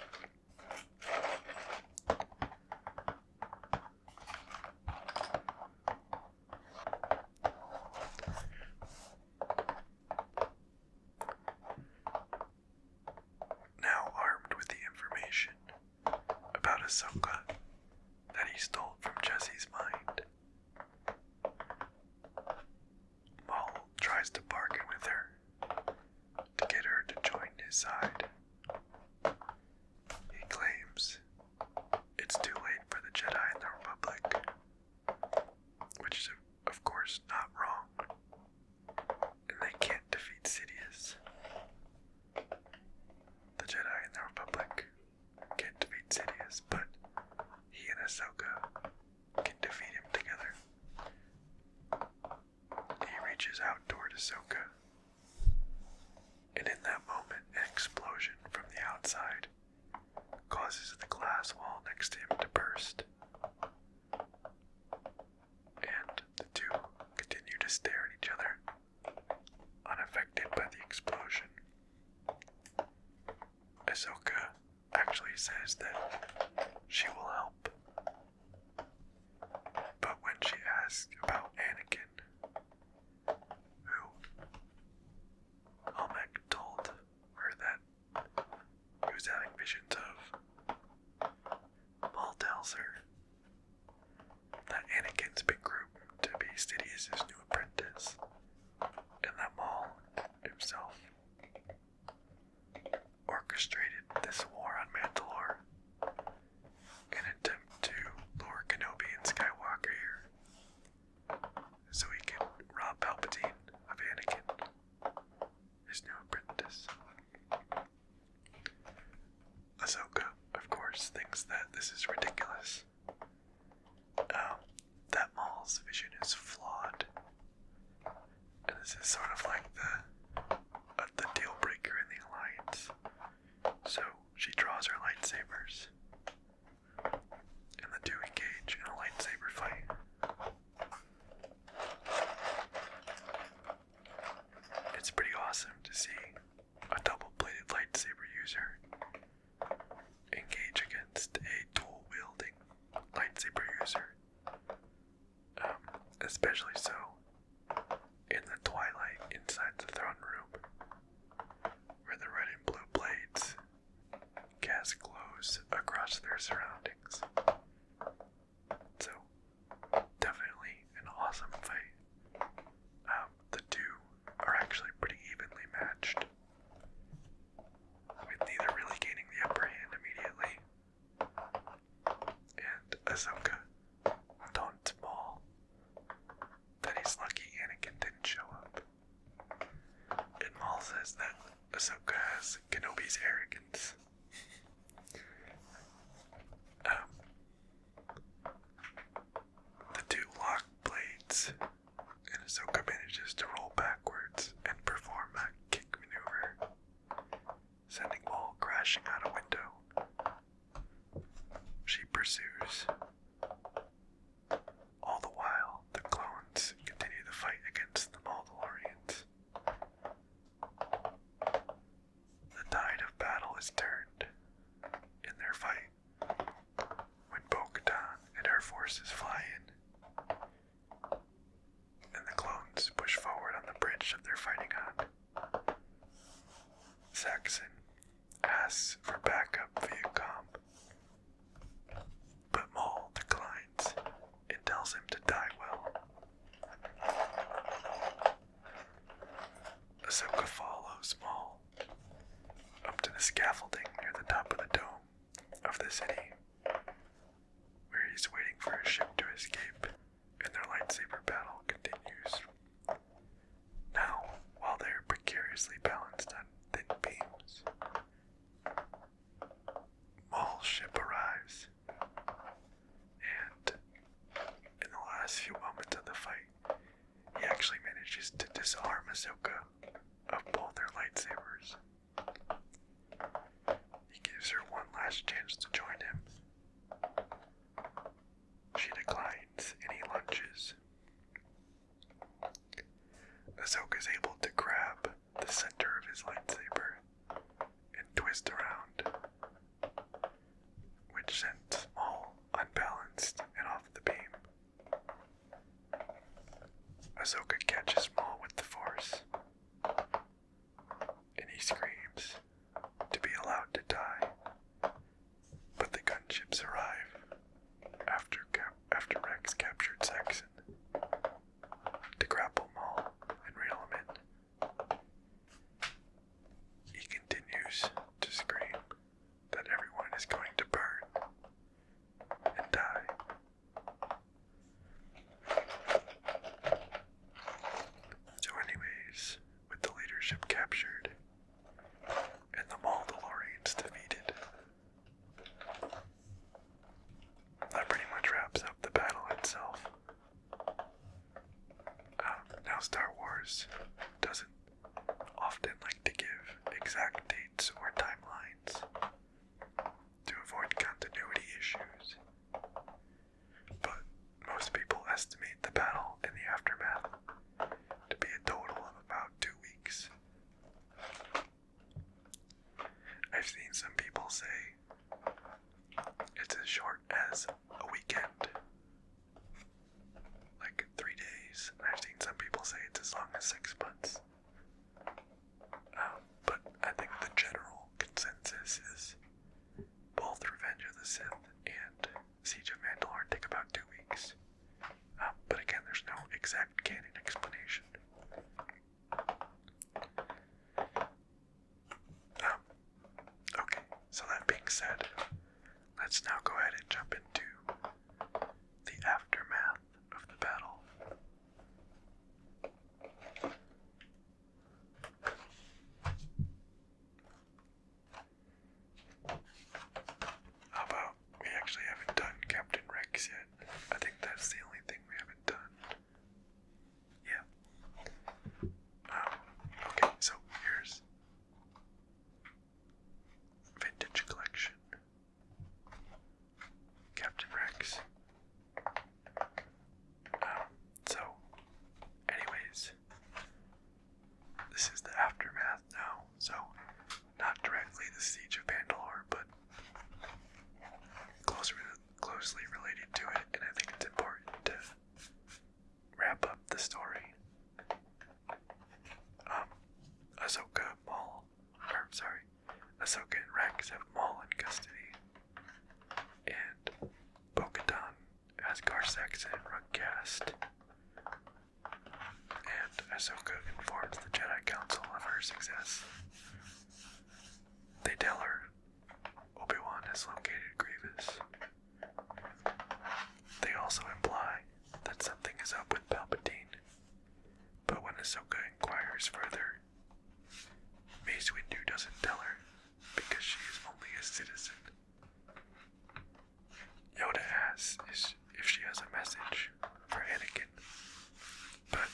Now armed with the information about Ahsoka that he stole from Jesse's mind, Maul tries to bargain with her to get her to join his side. He claims it's too late for the Jedi and the Republic, which is of course not wrong, and they can't defeat Sidious. The Jedi and the Republic can't defeat Sidious, but he and Ahsoka can defeat him together. He reaches out toward Ahsoka, and in that moment, an explosion from the outside causes the glass wall next to him to burst, and the two continue to stare at each other, unaffected by the explosion. Ahsoka actually says that she will help, but when she asks about Anakin, who Almec told her that he was having visions of, Maul tells her that Anakin's been groomed to be Sidious's new apprentice, and that Maul himself orchestrated this war on Mandalore in an attempt to lure Kenobi and Skywalker here so he can rob Palpatine of Anakin, his new apprentice. Ahsoka, of course, thinks that this is ridiculous. That Maul's vision is flawed, and this is sort of like the deal breaker in the Alliance. So she draws her lightsabers, and the two engage in a lightsaber fight. It's pretty awesome to see a double-bladed lightsaber user engage against a dual-wielding lightsaber user. Especially so in the twilight inside the throne room, where the red and blue blades cast glows across their surroundings. So, definitely an awesome fight. The two are actually pretty evenly matched, with neither really gaining the upper hand immediately. And Ahsoka taunts Maul that he's lucky Anakin didn't show up. And Maul says that Ahsoka has Kenobi's arrogance. The two lock blades, and manages to roll backwards and perform a kick maneuver, sending Maul crashing out a window. She pursues. All the while, the clones continue the fight against the Mandalorians. The tide of battle is turned in their fight when Bo-Katan and her forces fly in, and the clones push forward on the bridge that they're fighting on. Saxon asks for backup via comm, but Maul declines and tells him to die well. Ahsoka follows Maul up to the scaffolding near the top of the dome of the city, where he's waiting for a ship to escape, and their lightsaber battle continues. Now, while they are precariously balanced on thin beams, Maul's ship arrives, and in the last few moments of the fight, he actually manages to disarm Ahsoka of both their lightsabers. He gives her one last chance to join him. She declines and he lunges. Ahsoka is able to grab the center of his lightsaber and twist around, which sends Maul unbalanced and off the beam. Ahsoka catches Maul with the Force, and he screams to be allowed to die, but the gunships arrive after Rex captured Saxon to grapple Maul and reel him in. He continues to scream that everyone is going to burn and die. So anyways, with the leadership captured and the Mandalorians defeated, that pretty much wraps up the battle itself. Now Star Wars doesn't often like to give exact dates or timelines to avoid continuity issues, but most people estimate the battle and the aftermath to be a total of about 2 weeks. I've seen some people say it's as short as a weekend, like 3 days, and I've seen some people say it's as long as 6 months. But I think the general consensus is both Revenge of the Sith and Siege of Mandalore take about 2 weeks. But again, there's no exact canon explanation. Okay, so that being said, let's now go ahead and jump into the aftermath of the battle. How about we actually haven't done Captain Rex yet? I think that's the only thing we haven't done. Yeah. Okay, so here's Vintage Collection. Captain Rex. So, anyways, this is the aftermath now. So, not directly the Siege of Mandalore, but closely related to it, and I think it's important to wrap up the story. Ahsoka and Rex have Maul in custody, and Bo-Katan has Gar Saxon and Rugcast, and Ahsoka informs the Jedi Council of her success. They tell her Obi-Wan has located Grievous. They also imply that something is up with Palpatine, but when Ahsoka inquires further, Mace Windu doesn't tell her because she is only a citizen. Yoda asks if she has a message for Anakin, but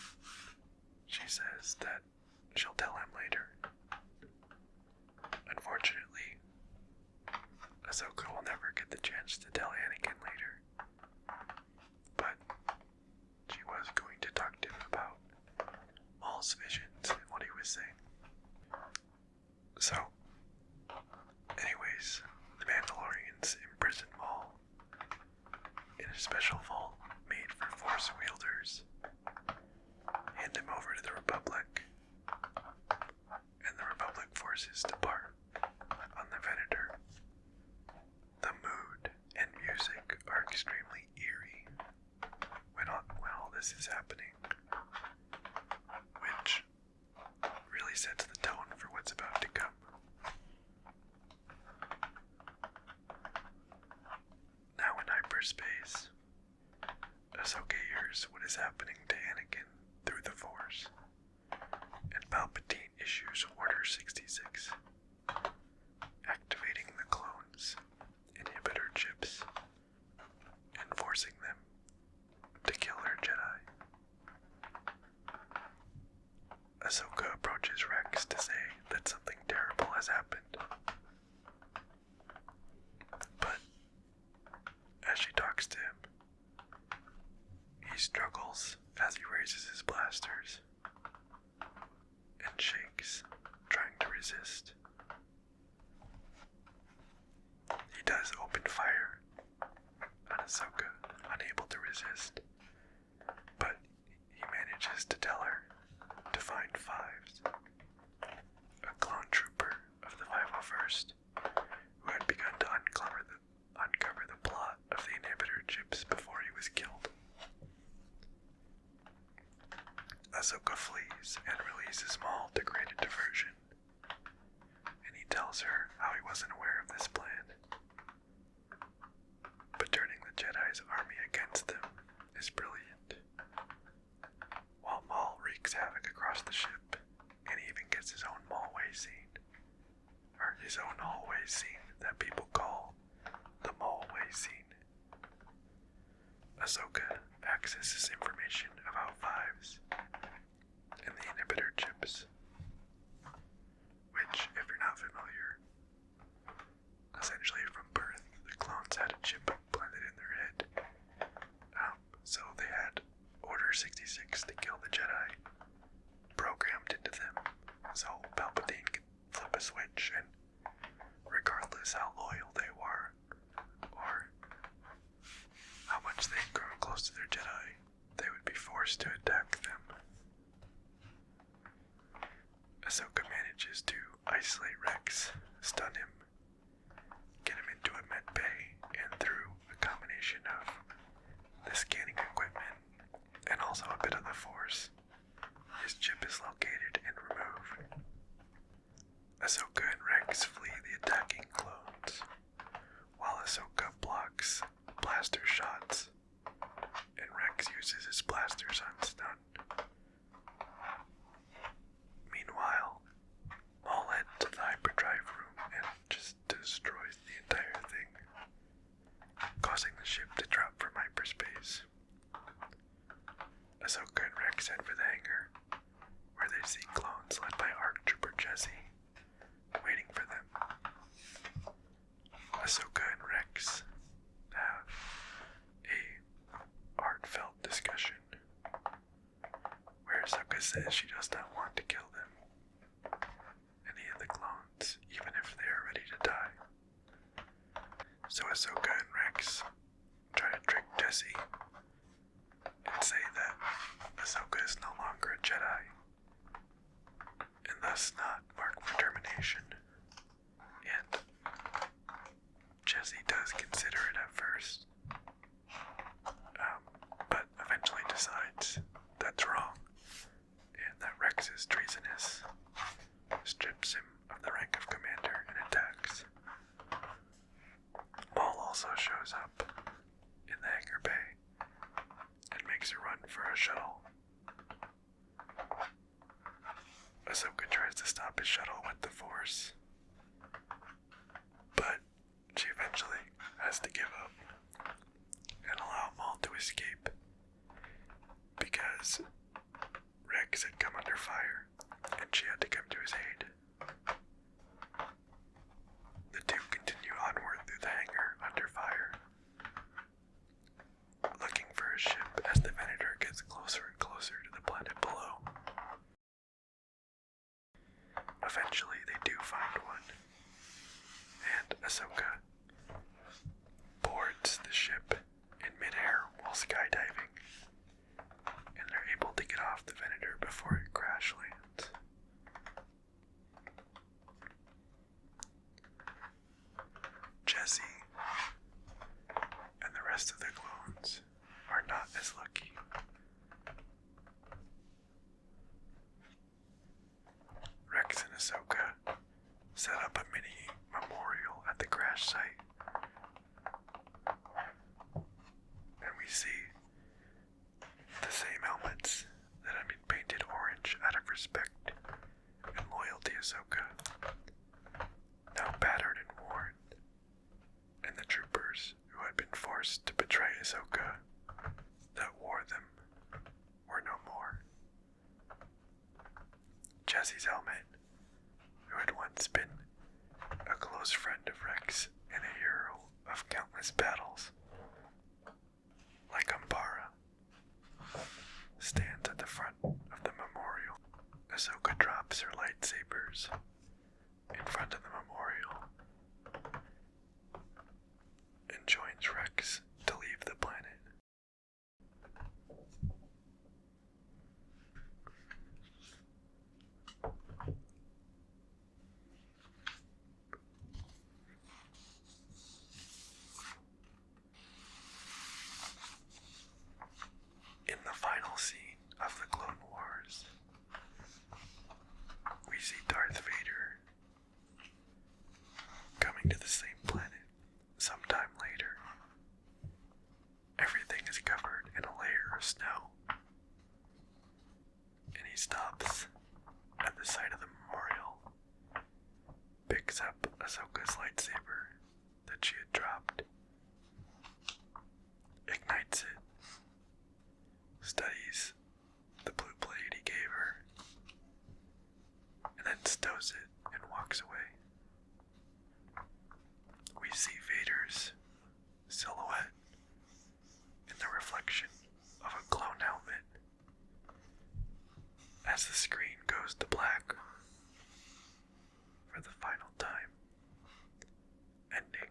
Maul's visions and what he was saying. So, anyways, the Mandalorians imprisoned Maul in a special vault made for Force wielders, hand him over to the Republic, and the Republic forces depart on the Venator. The mood and music are extremely eerie when all this is happening, which really sets the tone for what's about to come. Now in hyperspace, Ahsoka hears what is happening to Anakin through the Force, and Palpatine issues Order 66, activating the clones' inhibitor chips and forcing them to kill her Jedi. Ahsoka approaches Rex to say that something terrible has happened, but as she talks to him, he struggles as he raises his blasters and shakes, trying to resist. He does open fire on Ahsoka, unable to resist, but he manages to tell her to find Fives, a clone trooper of the 501st, who had begun to uncover the plot of the inhibitor chips before he was killed. Ahsoka flees and releases Maul to create a diversion, and he tells her how he wasn't aware of this plan. But turning the Jedi's army against them is brilliant. While Maul wreaks havoc across the ship, and he even gets his own hallway scene that people call the Maulway scene. Ahsoka accesses information about Fives and the inhibitor chips, which, if you're not familiar, essentially from birth, the clones had a chip planted in their head. So they had Order 66 to kill the Jedi programmed into them, so Palpatine could flip a switch, and regardless how loyal they were, or how much they'd grown close to their Jedi, they would be forced to attack them. Ahsoka manages to isolate Rex, stun him, get him into a med bay, and through a combination of the scanning equipment and also a bit of the Force, his chip is located and removed. Ahsoka and Rex flee the attacking clones, while Ahsoka blocks blaster shots, and Rex uses his blasters on stun. Meanwhile, Maul heads to the hyperdrive room and just destroys the entire thing, causing the ship to drop from hyperspace. Ahsoka and Rex head for the hangar, where they see clones led by ARC Trooper Jesse waiting for them. Ahsoka and Rex have a heartfelt discussion, where Ahsoka says she does not want to kill them, any of the clones, even if they are ready to die. So Ahsoka and Rex try to trick Jesse and say that Ahsoka is no longer a Jedi, and thus not marked for termination. And Jesse does consider it at first, but eventually decides that's wrong, and that Rex is treasonous, strips him of the rank of commander, and attacks. Maul also shows up in the hangar bay and makes a run for a shuttle. Ahsoka tries to stop his shuttle with the Force, but she eventually has to give up and allow Maul to escape, because Rex had come under fire and she had to come to his aid. The two continue onward through the hangar under fire, looking for a ship as the Venator gets closer and closer to the planet below. Ahsoka set up a mini memorial at the crash site. And we see the same helmets that have been painted orange out of respect and loyalty to Ahsoka, now battered and worn, and the troopers who had been forced to betray Ahsoka that wore them were no more. Jesse's helmet, who had once been a close friend of Rex and a hero of countless battles, like Umbara, stands at the front of the memorial. Ahsoka drops her lightsabers in front of the memorial and joins Rex to leave the planet. In the final scene of the Clone Wars, we see Darth Vader coming to the same planet sometime later. Everything is covered in a layer of snow, and he stops at the site of the memorial, picks up Ahsoka's lightsaber that she had dropped, ignites it, studies the blue blade he gave her, and then stows it and walks away. We see Vader's silhouette in the reflection of a clone helmet as the screen goes to black for the final time, ending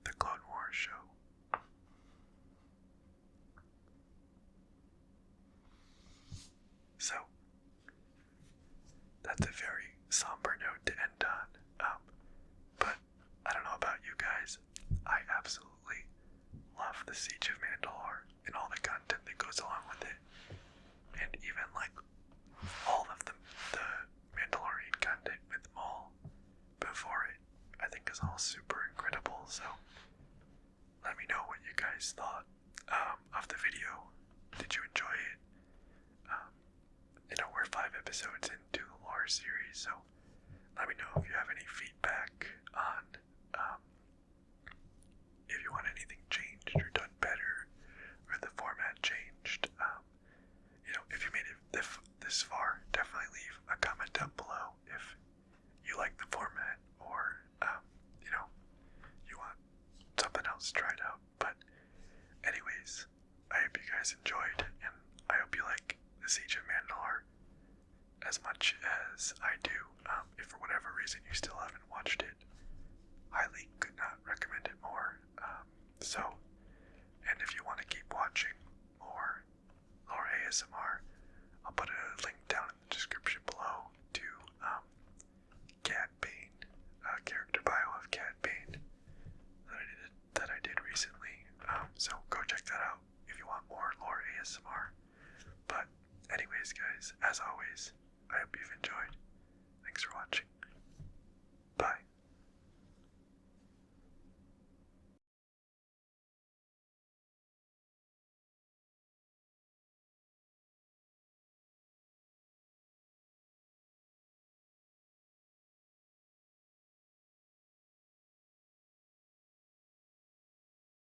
the Clone Wars show. So, that's a very somber note to end on, but I don't know about you guys, I absolutely love the Siege of Mandalore and all the content that goes along with it, and even like all of the Mandalorian content with Maul before it, I think is all super incredible. So let me know what you guys thought of the video. Did you enjoy it? We're 5 episodes into the lore series, so let me know if you have any feedback on if you want anything changed or done better, or the format changed. If you made it this far, definitely leave a comment down below if you like the format, or you want something else tried out. But anyways, I hope you guys enjoyed, and I hope you like the Siege of Mandalore as much as I do. If for whatever reason you still haven't watched it, highly could not recommend it more. And if you want to keep watching more lore ASMR, I'll put a link down in the description below to Cad Bane, character bio of Cad Bane that I did recently. So go check that out if you want more lore ASMR. But anyways, guys, as always, I hope you've enjoyed. Thanks for watching. Bye.